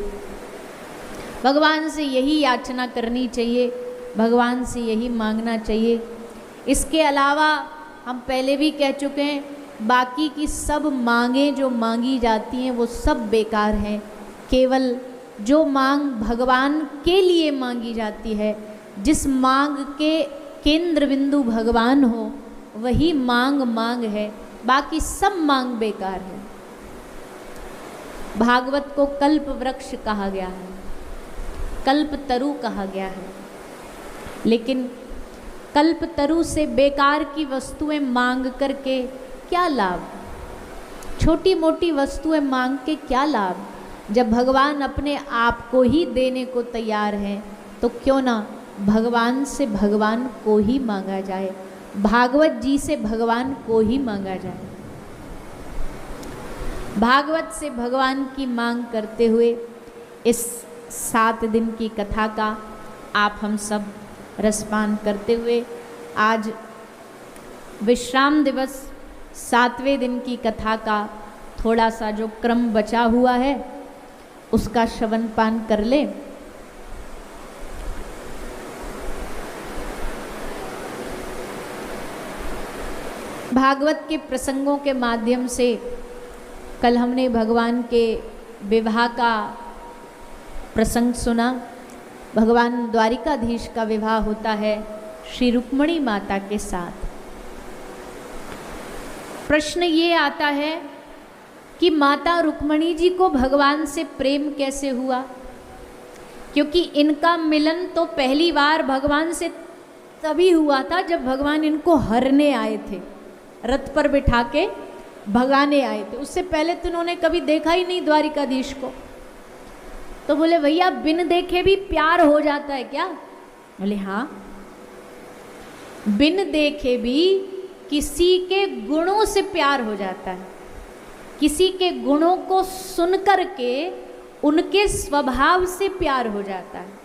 भगवान से यही याचना करनी चाहिए, भगवान से यही मांगना चाहिए। इसके अलावा हम पहले भी कह चुके हैं, बाकी की सब मांगें जो मांगी जाती हैं वो सब बेकार हैं। केवल जो मांग भगवान के लिए मांगी जाती है, जिस मांग के केंद्र बिंदु भगवान हो, वही मांग मांग है, बाकी सब मांग बेकार है। भागवत को कल्प वृक्ष कहा गया है, कल्प तरु कहा गया है, लेकिन कल्प तरु से बेकार की वस्तुएं मांग करके क्या लाभ? छोटी मोटी वस्तुएं मांग के क्या लाभ? जब भगवान अपने आप को ही देने को तैयार हैं, तो क्यों ना भगवान से भगवान को ही मांगा जाए, भागवत जी से भगवान को ही मांगा जाए। भागवत से भगवान की मांग करते हुए इस 7 दिन की कथा का आप हम सब रसपान करते हुए आज विश्राम दिवस 7वें दिन की कथा का थोड़ा सा जो क्रम बचा हुआ है उसका श्रवण पान कर ले। भागवत के प्रसंगों के माध्यम से कल हमने भगवान के विवाह का प्रसंग सुना। भगवान द्वारिकाधीश का विवाह होता है श्री रुक्मिणी माता के साथ। प्रश्न ये आता है कि माता रुक्मिणी जी को भगवान से प्रेम कैसे हुआ, क्योंकि इनका मिलन तो पहली बार भगवान से तभी हुआ था जब भगवान इनको हरने आए थे, रथ पर बिठा के भगाने आए थे। उससे पहले तो उन्होंने कभी देखा ही नहीं द्वारिकाधीश को। तो बोले भैया बिन देखे भी प्यार हो जाता है क्या? बोले हाँ, बिन देखे भी किसी के गुणों से प्यार हो जाता है, किसी के गुणों को सुन कर के उनके स्वभाव से प्यार हो जाता है।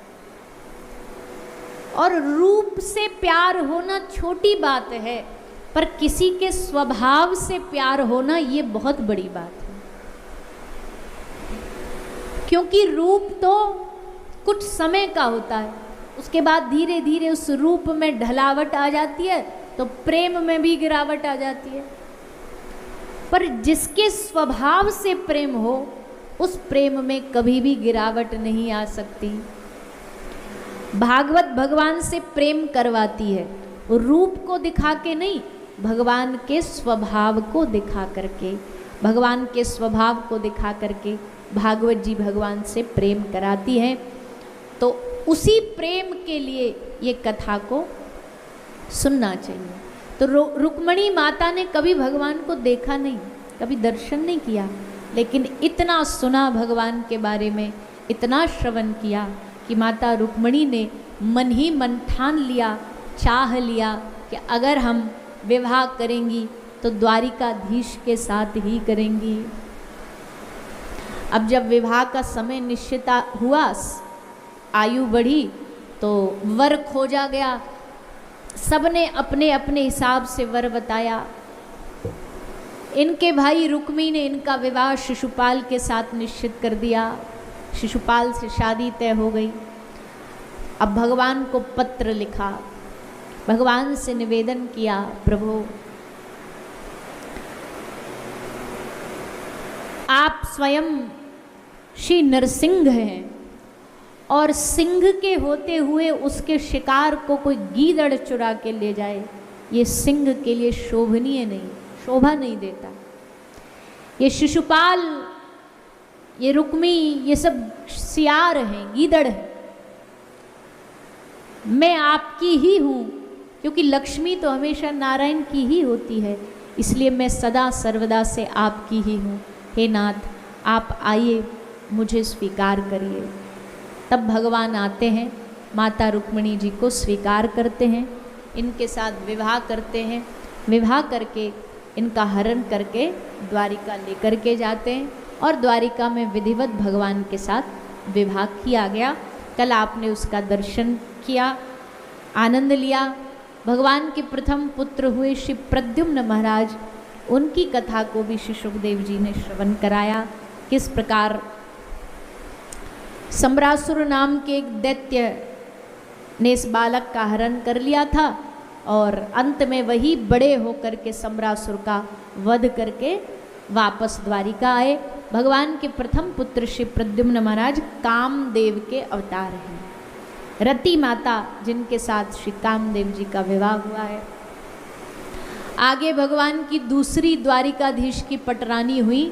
और रूप से प्यार होना छोटी बात है, पर किसी के स्वभाव से प्यार होना ये बहुत बड़ी बात है। क्योंकि रूप तो कुछ समय का होता है, उसके बाद धीरे धीरे उस रूप में ढलावट आ जाती है, तो प्रेम में भी गिरावट आ जाती है। पर जिसके स्वभाव से प्रेम हो, उस प्रेम में कभी भी गिरावट नहीं आ सकती। भागवत भगवान से प्रेम करवाती है, रूप को दिखा के नहीं, भगवान के स्वभाव को दिखा करके, भगवान के स्वभाव को दिखा करके भागवत जी भगवान से प्रेम कराती हैं। तो उसी प्रेम के लिए ये कथा को सुनना चाहिए। तो रुक्मिणी माता ने कभी भगवान को देखा नहीं, कभी दर्शन नहीं किया, लेकिन इतना सुना भगवान के बारे में, इतना श्रवण किया कि माता रुक्मिणी ने मन ही मन ठान लिया, चाह लिया कि अगर हम विवाह करेंगी तो द्वारिकाधीश के साथ ही करेंगी। अब जब विवाह का समय निश्चित हुआ, आयु बढ़ी, तो वर खोजा गया। सबने अपने अपने हिसाब से वर बताया। इनके भाई रुक्मी ने इनका विवाह शिशुपाल के साथ निश्चित कर दिया। शिशुपाल से शादी तय हो गई। अब भगवान को पत्र लिखा, भगवान से निवेदन किया, प्रभु आप स्वयं श्री नरसिंह हैं और सिंह के होते हुए उसके शिकार को कोई गीदड़ चुरा के ले जाए, ये सिंह के लिए शोभनीय नहीं, शोभा नहीं देता। ये शिशुपाल, ये रुक्मी, ये सब सियार हैं, गीदड़ हैं। मैं आपकी ही हूँ, क्योंकि लक्ष्मी तो हमेशा नारायण की ही होती है, इसलिए मैं सदा सर्वदा से आपकी ही हूँ। हे नाथ, आप आइए, मुझे स्वीकार करिए। तब भगवान आते हैं, माता रुक्मिणी जी को स्वीकार करते हैं, इनके साथ विवाह करते हैं। विवाह करके इनका हरण करके द्वारिका लेकर के जाते हैं और द्वारिका में विधिवत भगवान के साथ विवाह किया गया। कल आपने उसका दर्शन किया, आनंद लिया। भगवान के प्रथम पुत्र हुए श्री प्रद्युम्न महाराज उनकी कथा को भी श्री सुखदेव जी ने श्रवण कराया। किस प्रकार सम्रासुर नाम के एक दैत्य ने इस बालक का हरण कर लिया था और अंत में वही बड़े होकर के सम्रासुर का वध करके वापस द्वारिका आए। भगवान के प्रथम पुत्र श्री प्रद्युम्न महाराज कामदेव के अवतार हैं। रति माता जिनके साथ श्री कामदेव जी का विवाह हुआ है। आगे भगवान की दूसरी द्वारिकाधीश की पटरानी हुई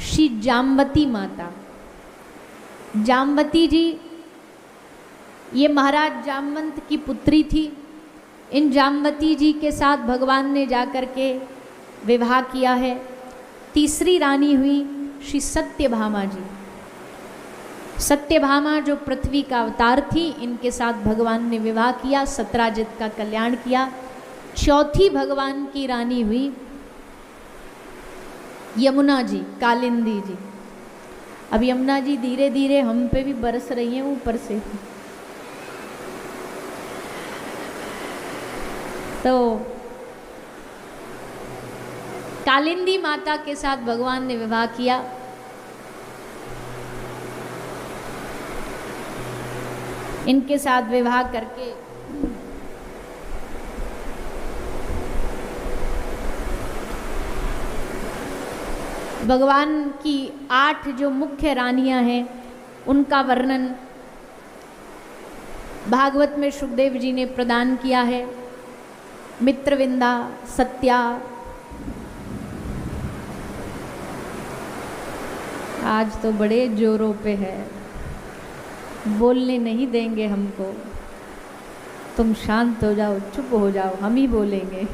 श्री जाम्बती माता। जाम्बती जी ये महाराज जामवंत की पुत्री थी। इन जाम्बती जी के साथ भगवान ने जाकर के विवाह किया है। तीसरी रानी हुई श्री सत्यभामा जी। सत्यभामा जो पृथ्वी का अवतार थी, इनके साथ भगवान ने विवाह किया, सत्राजित का कल्याण किया। चौथी भगवान की रानी हुई यमुना जी, कालिंदी जी। अब यमुना जी धीरे धीरे हम पे भी बरस रही हैं ऊपर से। तो कालिंदी माता के साथ भगवान ने विवाह किया। इनके साथ विवाह करके भगवान की 8 जो मुख्य रानियां हैं उनका वर्णन भागवत में सुखदेव जी ने प्रदान किया है। मित्रविंदा, सत्या, आज तो बड़े जोरों पे है, बोलने नहीं देंगे हमको। तुम शांत हो जाओ, चुप हो जाओ, हम ही बोलेंगे।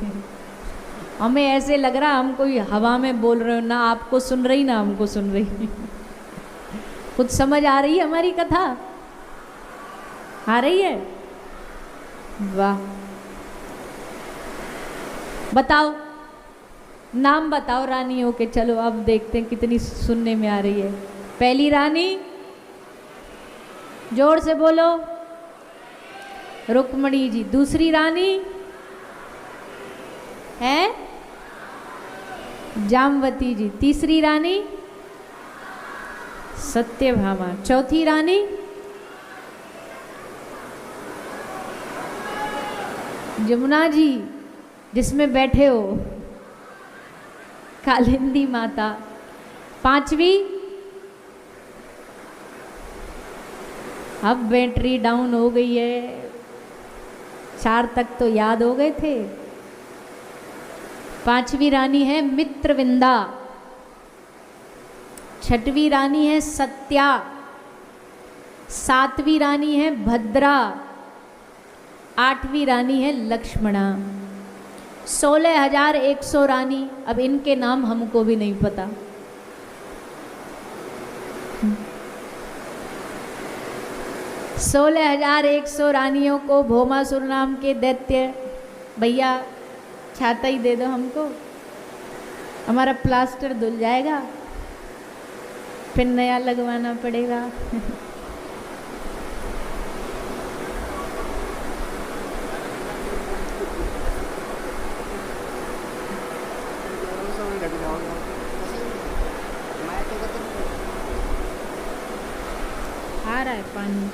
हमें ऐसे लग रहा हम कोई हवा में बोल रहे हो, ना आपको सुन रही ना हमको सुन रही। कुछ समझ आ रही है हमारी कथा? आ रही है? वाह। बताओ, नाम बताओ रानियों के। चलो अब देखते हैं कितनी सुनने में आ रही है। पहली रानी, जोर से बोलो, रुक्मणी जी। दूसरी रानी है जामवती जी। तीसरी रानी सत्यभामा। चौथी रानी यमुना जी, जिसमें बैठे हो, कालिंदी माता। पांचवी, अब बैटरी डाउन हो गई है, 4 तक तो याद हो गए थे। पांचवी रानी है मित्रविंदा। छठवीं रानी है सत्या। सातवीं रानी है भद्रा। आठवीं रानी है लक्ष्मणा। 16,100 रानी। अब इनके नाम हमको भी नहीं पता। सोलह 16,100 रानियों को भौमासुर नाम के दैत्य, भैया छाता ही दे दो हमको, हमारा प्लास्टर धुल जाएगा, फिर नया लगवाना पड़ेगा। आ रहा है पानी।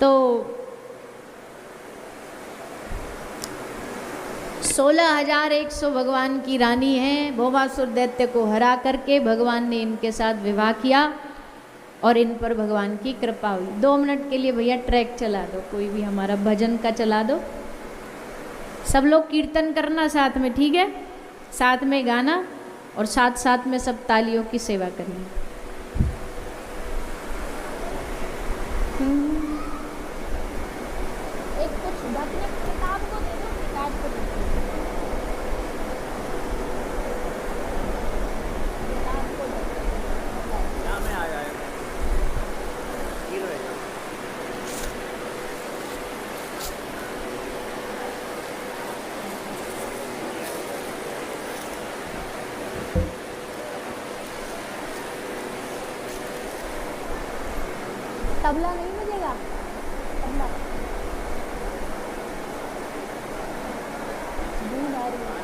तो 16,100 भगवान की रानी हैं। भौमासुर दैत्य को हरा करके भगवान ने इनके साथ विवाह किया और इन पर भगवान की कृपा हुई। 2 मिनट के लिए भैया ट्रैक चला दो, कोई भी हमारा भजन का चला दो। सब लोग कीर्तन करना साथ में, ठीक है? साथ में गाना और साथ साथ में सब तालियों की सेवा करनी। एक कुछ किताब को दे दो, किताब को दे दो। तबला नहीं बजेगा? तबला बूंद आ रही है।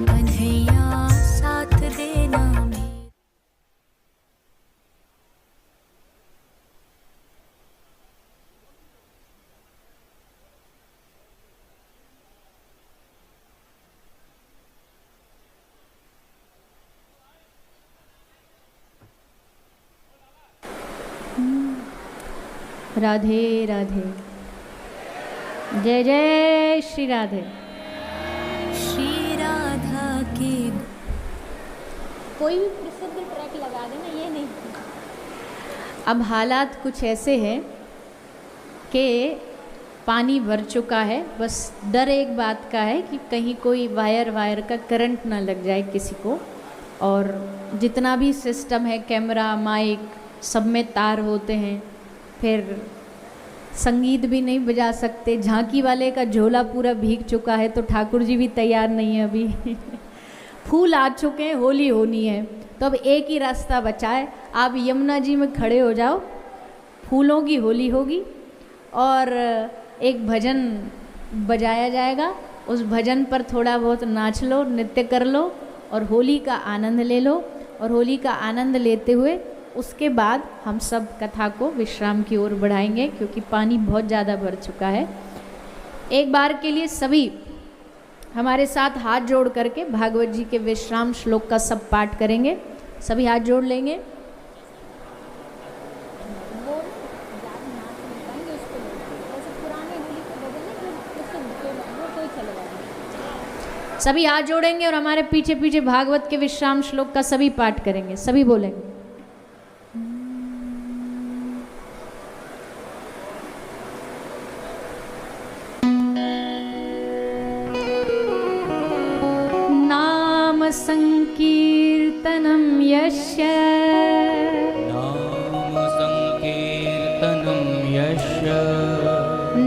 कन्हैया साथ देना मेरा। राधे राधे, जय जय श्री राधे। श्री राधा के कोई भी प्रसिद्ध ट्रैक लगा देना, ये नहीं। अब हालात कुछ ऐसे हैं कि पानी भर चुका है, बस डर एक बात का है कि कहीं कोई वायर का करंट ना लग जाए किसी को। और जितना भी सिस्टम है, कैमरा, माइक, सब में तार होते हैं, फिर संगीत भी नहीं बजा सकते। झांकी वाले का झोला पूरा भीग चुका है, तो ठाकुर जी भी तैयार नहीं है अभी। फूल आ चुके हैं, होली होनी है, तो अब एक ही रास्ता बचा है, आप यमुना जी में खड़े हो जाओ, फूलों की होली होगी और एक भजन बजाया जाएगा। उस भजन पर थोड़ा बहुत नाच लो, नृत्य कर लो और होली का आनंद ले लो। और होली का आनंद लेते हुए उसके बाद हम सब कथा को विश्राम की ओर बढ़ाएंगे, क्योंकि पानी बहुत ज़्यादा भर चुका है। एक बार के लिए सभी हमारे साथ हाथ जोड़ करके भागवत जी के विश्राम श्लोक का सब पाठ करेंगे। सभी हाथ जोड़ लेंगे। सभी हाथ जोड़ेंगे और हमारे पीछे पीछे भागवत के विश्राम श्लोक का सभी पाठ करेंगे। सभी बोलेंगे। नाम संकीर्तनम यस्य, नाम संकीर्तनं यस्य,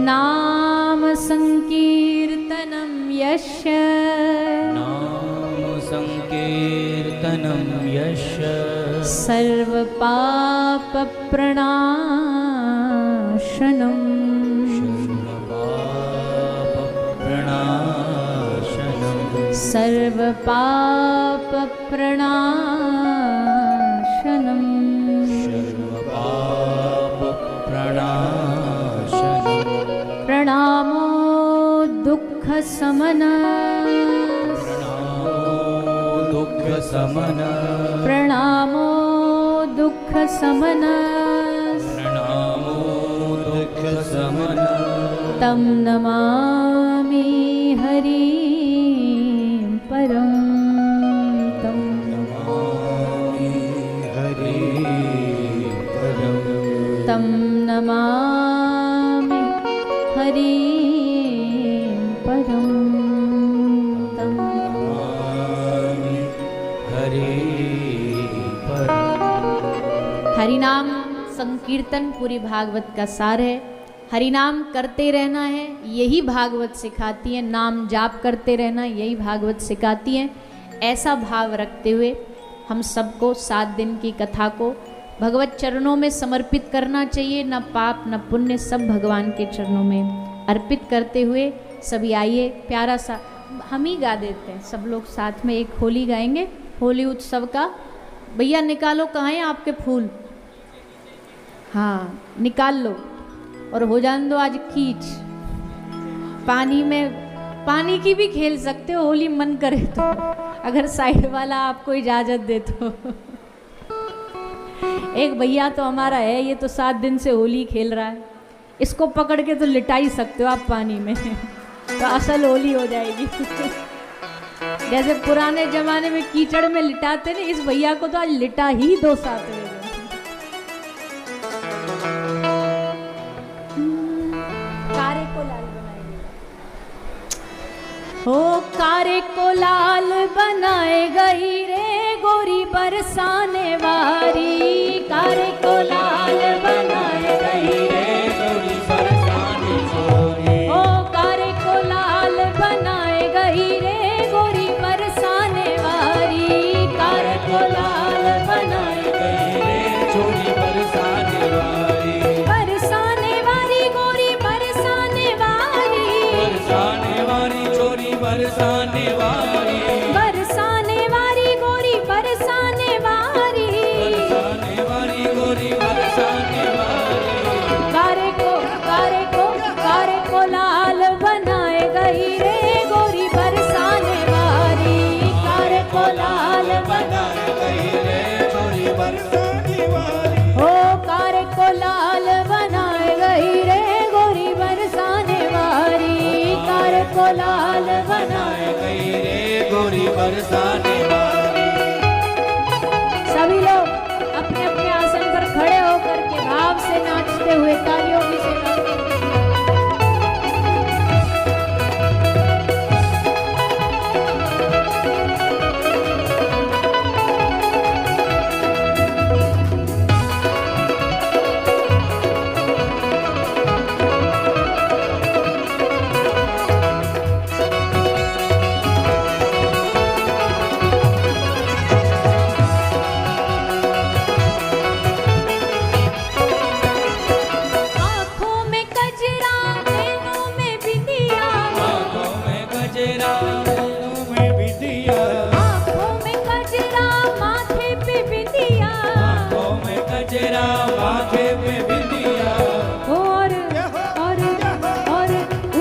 नाम संकीर्तनम यस्य, नाम संकीर्तनं यस्य, सर्व पाप प्रणाशनम, सर्वपापप्रणाशनम्, सर्व पाप प्रणाशनम, सर्वपापप्रणाशनम्, प्रणामो दुःख समन, प्रणामो दुःखशमन, प्रणामो दुःख समन, प्रणामो दुःखशमन, तं नमामि हरि परम, तं नमामि हरि परम्, तं नमामि हरि परम, तं नमामि हरि परम्। हरिनाम संकीर्तन पूरी भागवत का सार है। हरिनाम करते रहना है, यही भागवत सिखाती है। नाम जाप करते रहना, यही भागवत सिखाती है। ऐसा भाव रखते हुए हम सबको 7 दिन की कथा को भगवत चरणों में समर्पित करना चाहिए। न पाप न पुण्य, सब भगवान के चरणों में अर्पित करते हुए सभी आइए प्यारा सा हम ही गा देते हैं। सब लोग साथ में एक होली गाएंगे, होली उत्सव का। भैया निकालो, कहाँ हैं आपके फूल? हाँ निकाल लो और हो जाने दो आज कीच। पानी में, पानी की भी खेल सकते हो होली मन करे तो, अगर साइड वाला आपको इजाज़त दे तो। एक भैया तो हमारा है, ये तो 7 दिन से होली खेल रहा है, इसको पकड़ के तो लिटा ही सकते हो आप पानी में, तो असल होली हो जाएगी। जैसे पुराने जमाने में कीचड़ में लिटाते ना, इस भैया को तो आज लिटा ही दो 7 दिन। कारे को लाल बनाएगी, हो कारे को लाल बनाए गई रे गोरी बरसाने वारी, कारे को लाल बनाए गई रे गोरी बरसाने वाली, ओ कारे को लाल बनाए गई रे गोरी बरसाने वारी। बरसाने वाली बरसाने वाली गोरी बरसाने वाली गोरी बरसाने वाली कारे को लाल बनाए गई रे गोरी बरसाने वाली कारे को लाल बनाए गई रे गोरी बरसाने वाली हो कारे को लाल बनाए गई रे गोरी बरसाने वाली कारे को लाल बनाए गई रे गोरी बरसाने वाली। सभी लोग अपने अपने आसन पर खड़े होकर के भाव से नाचते हुए तालियों की से गाते हैं। आँखों में कजरा नैनों में बिंदिया आँखों में गजरा नैनों में बिंदिया आँखों में कजरा माथे पे बिंदिया आँखों में गजरा माथे पे बिंदिया और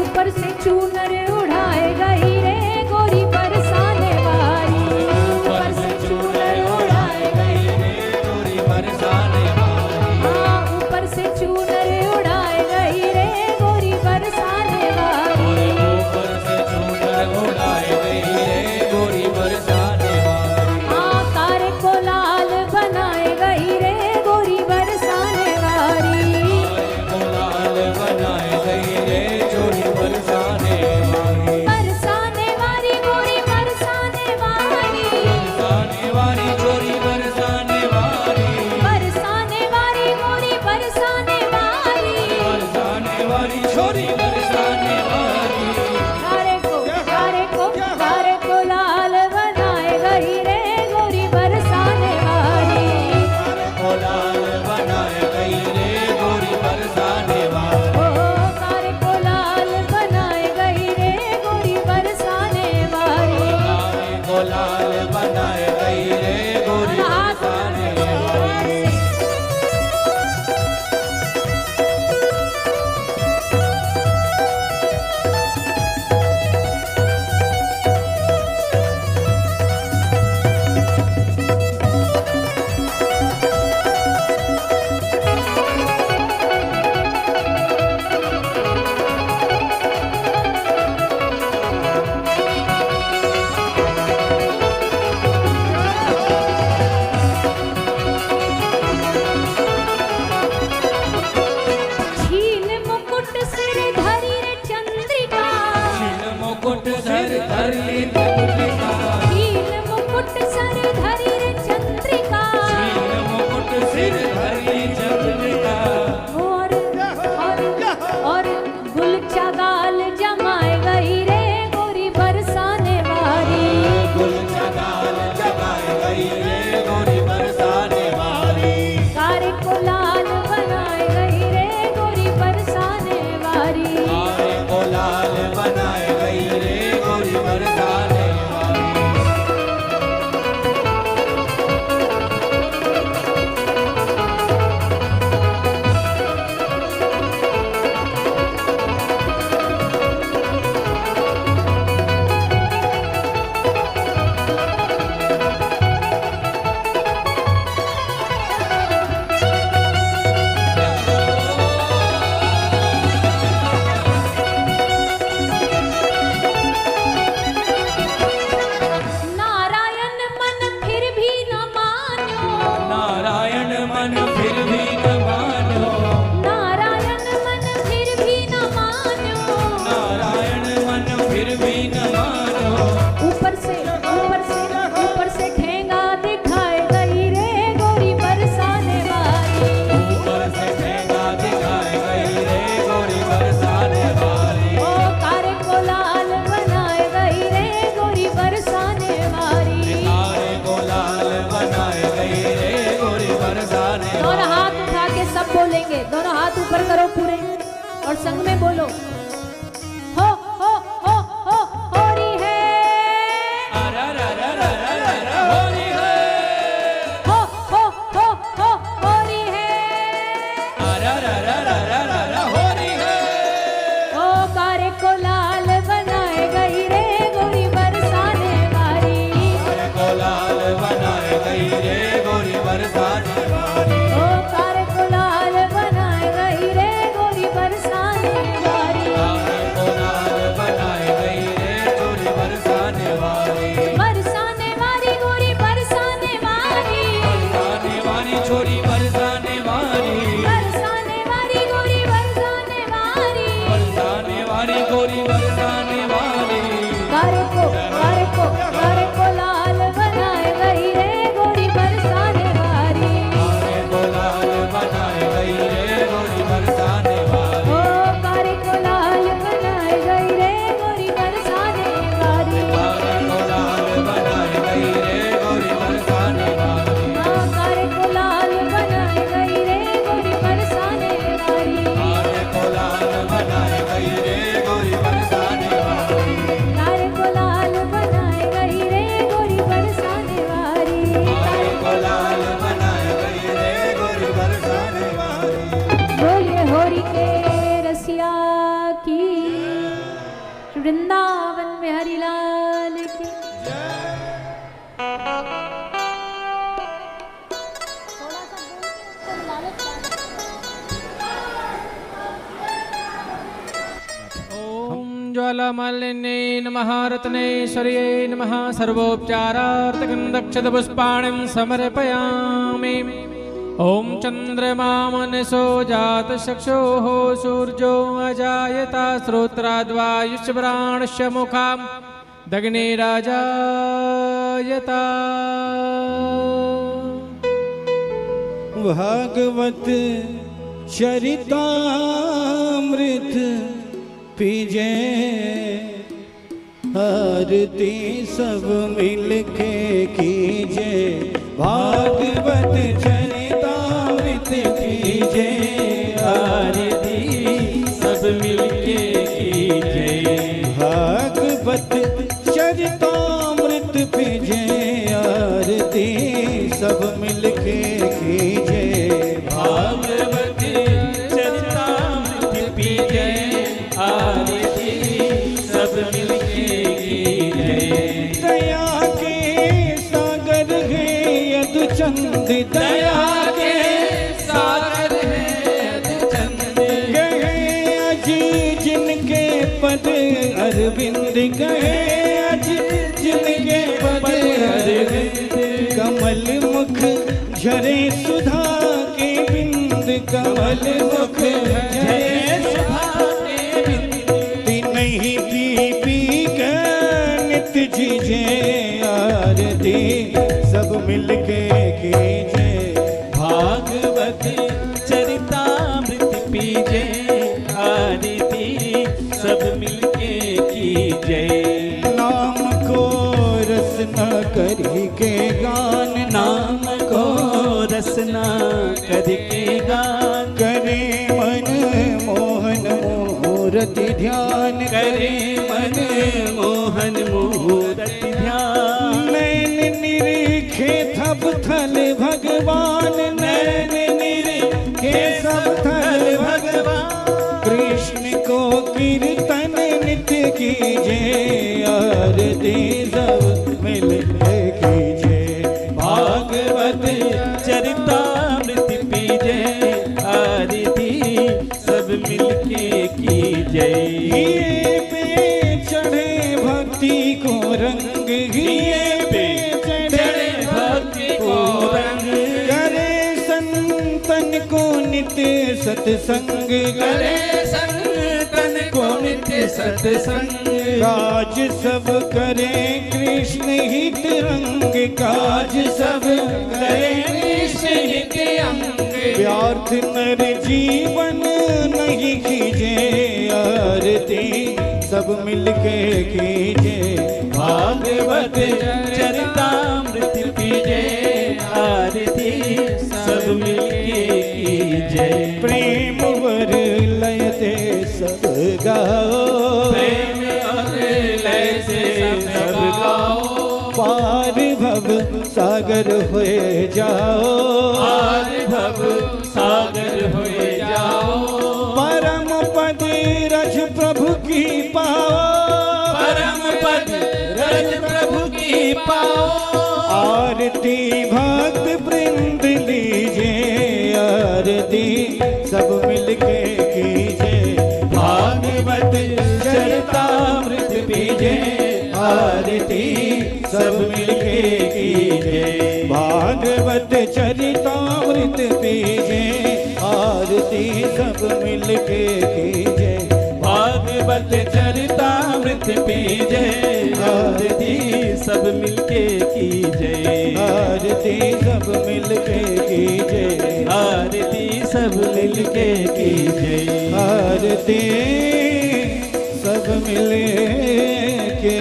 ऊपर से चूनर उड़ाए गई रे गोरी बरसाने वाली ऊपर से चूनर उड़ाए गई रे गोरी बरसाने वाली हाँ ऊपर से चूनर उड़ाए गई रे गोरी बरसाने वाली ऊपर से चूनर उड़ाए गई रे गोरी बरसाने वाली हाँ कारे को लाल बनाए गई रे गोरी बरसाने वाली को लाल बनाए गई रे गोरी बरसाने वाली बरसाने वाली गोरी बरसाने वाली बरसाने वाली गोरी बरसाने वाली बरसाने वाली गोरी बरसाने वाली बरसाने वाली छोरी बरसाने वाली कारे को लाल बनाए गई रे गोरी बरसाने वाली को लाल बनाए गई रे गोरी बरसाने वाली ओ कारे को लाल बनाए गई रे गोरी बरसाने वाली को लाल बनाए गई रे गोरी बरसाने वाली छीन मुकुट सिर धरी रे चंद्रिका मुकुट धर धरी चंद्रिका छीन मुकुट सर धरी रे चंद्रिका मुकुट सिर धरी चंद्रिका और गुलचा गाल जमाए गई रे गोरी बरसाने वाली गुल चगाल जगाए गई रे गोरी बरसाने वाली कारे को लाल बनाए गई रे गोरी बरसाने वाली को लाल बनाए गई रे गोरी बरसाने वाली नारायण मन फिर भी न मानो नारायण मन फिर भी न मानो नारायण मन फिर भी न मानो नारायण मन फिर भी न मानो ऊपर से ठेंगा दिखाए गई रे गोरी बरसाने वाली ऊपर से ठेंगा दिखाए गई रे गोरी बरसाने वाली ओ कारे को लाल बनाए गई रे गोरी बरसाने वाली तारे को लाल बनाए गई रे गोरी बरसाने दोनों हाथ उठा के सब बोलेंगे दोनों हाथ ऊपर करो पूरे और संग में बोलो हो हो हो हो होरी है लाल बनाए गई रे गोरी बरसाने वाली। कारे को लाल बनाए गई रे गोरी बरसाने वाली। ओ कारे को लाल बनाए गई रे गोरी बरसाने वाली। कारे को लाल बनाए गई रे गोरी बरसाने वाली। हाँ कारे को लाल बनाए गई रे गोरी बरसाने वाली। कारे को लाल बनाए गई रे गोरी बरसाने वाली। कारे को लाल बनाए गई रे गोरी बरसाने वाली। कारे को लाल बनाए गई रे गोरी बरसाने वाली। बोले होरी के रसिया की, वृंदावन में हरिलाल की। ओम ज्वालामालिन्ये नमः रत्नेश्वर्ये नमः सर्वोपचारार्थकं दक्षतपुष्पाणिं समर्पयामि। ओम चंद्रमा मनसो जातचक्षुः सूर्यो अजायता श्रोत्राद्वायुष्प्राणस्य मुखाम् दग्निराजायता। भागवत चरितामृत पीजे आरती सब मिलके कीजे। भागवत चरितामृत कीजे आरती सब मिलके कीजे। भागवत चरितामृत पीजे आरती सब मिलके कीजे। भागवत चरितामृत पीजे आरती सब मिलके कीजे। दया के सागर है यदुचंद। दया के सागर है यदुचंद। गए अजी जिनके पद अरविंद। गए अजी जिनके पद अरविंद। कमल मुख झरे सुधा के बिंद। कमल मुख झरे सुधा के बिंद। नहीं पी पी कर नित जीजे आरती सब मिलके कीजे। भागवत चरितामृत पीजे आरती सब मिलके कीजे। नाम को रसना करी के गान। नाम को रसना करके गान। करे मन मोहन मूरति ध्यान। करे मन मोहन मूरति ध्यान। नैन निरीखे थप थल भगवान। नैन निरीखे सब थल भगवान। कृष्ण को कीर्तन नित्य कीजे आरती सब मिल कीजे। भागवत चरितामृत पीजे आरती सब मिलके कीजे। हिये पे चढ़े भक्ति को रंग। हिये पे चढ़े भक्ति को रंग। करे संतन को नित्य सत्संग। करे संतन को नित्य सत्संग। काज सब करे कृष्ण हित रंग। काज सब करे कृष्ण हित अंग। व्यर्थ नर जीवन नहीं कीजे आरती सब मिलके कीजे। भागवत चरितामृत पीजे आरती सब मिलके कीजे। प्रेम वर लय ते सब गाओ। प्रेम और लय से सब गाओ। पार भव सागर होए जाओ। पार भव सागर होए जाओ। परम पद रज प्रभु की पाओ। परम पद रज प्रभु की पाओ। आरती भक्त वृंद लीजे आरती सब मिलके कीजे। भागवत चरितामृत पीजे आरती सब मिलके कीजे। भागवत चरितामृत पीजे आरती सब मिलके कीजे। भागवत चरितामृत नित पीजे आरती सब मिलके कीजे आरती सब मिलके कीजे आरती सब मिलके कीजे आरती सब मिले के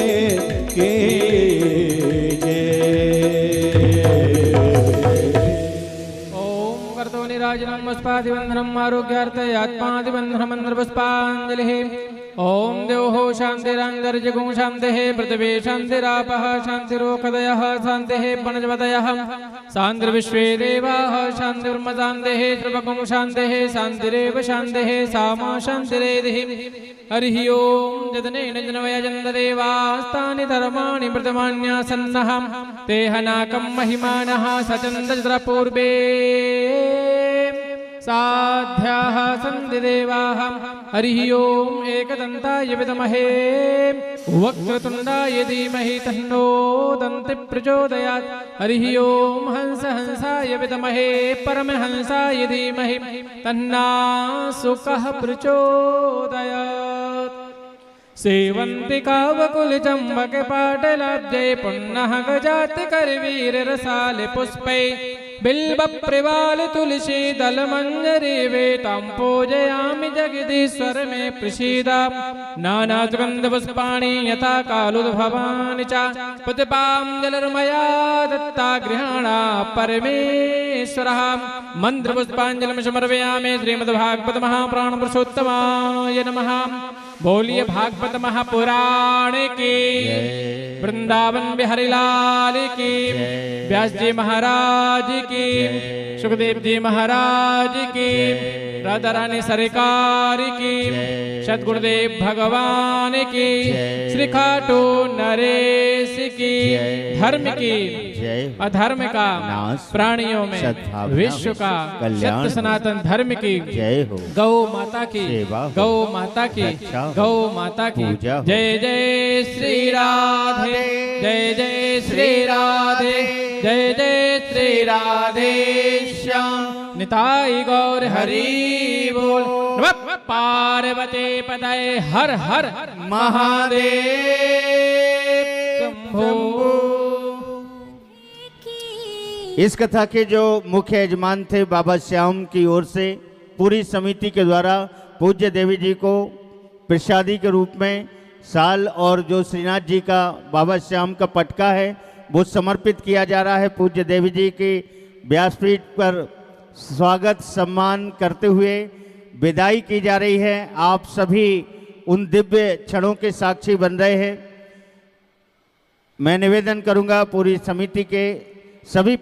ओम कर्तो निराजनम पुष्पादिबंधनम आरोग्यार्थय आत्मादिबंधनम मंत्र पुष्पांजलिः ओम देवो शांतिरांतर्जगुं शांतिः पृथिवी शांतिरापः शांतिरोषधयः शांतिः वनस्पतयः शान्तिर्विश्वे देवाः शान्तिर्ब्रह्म शान्तिः सर्वगुं शान्तिः शान्तिरेव शान्तिः सामा शान्तिरेधिः हरिः ओम जतनेन जनवयजन्तदेवास्तानि धर्माणि प्रथमान्यासन्नः ते हनाकं महिमानः सचन्दपूर्वे साध्याः सन्ति देवाः हरिः ओम एकदन्ताय विद्महे वक्रतुण्डाय धीमहि तन्नो दन्ति प्रचोदयात् हरिः ओम हंस हंसाय विद्महे परमहंसाय धीमहि तन्नासुकः प्रचोदयात् सेवन्ति कावकुलचम्बके पाटलाब्जै पुन्नः गजाति करवीररसाले पुष्पै बिल्बप्रिवाल तुलसी दलमञ्जरी वेतां पूजयामि जगदीश्वर मे प्रसीद नानासुगन्धपुष्पाणि यथा कालोद्भवानि च पुष्पाञ्जलिर्मया दत्ता गृहाणा परमेश्वरः मन्त्रपुष्पाञ्जलिं समर्पयामि श्रीमद्भागवत महापुराणपुरुषोत्तमाय नमः। बोलिए भागवत महापुराण की, वृंदावन बिहारी लाल की, व्यास जी महाराज की, सुखदेव जी महाराज की, राधा रानी सरकार की, सतगुरुदेव भगवान की, श्री खाटू नरेश की, धर्म की अधर्म का प्राणियों में विश्व का सत्य सनातन धर्म की गौ माता की, गौ माता की, गौ माता की जय जय श्री राधे, जय जय श्री राधे, जय जय श्री राधे श्याम निताई गौर हरि बोल। नमः पार्वती पतये हर हर महादेव शंभो। इस कथा के जो मुख्य यजमान थे बाबा श्याम की ओर से पूरी समिति के द्वारा पूज्य देवी जी को प्रसादी के रूप में साल और जो श्रीनाथ जी का बाबा श्याम का पटका है वो समर्पित किया जा रहा है। पूज्य देवी जी के व्यासपीठ पर स्वागत सम्मान करते हुए विदाई की जा रही है। आप सभी उन दिव्य क्षणों के साक्षी बन रहे हैं। मैं निवेदन करूंगा पूरी समिति के सभी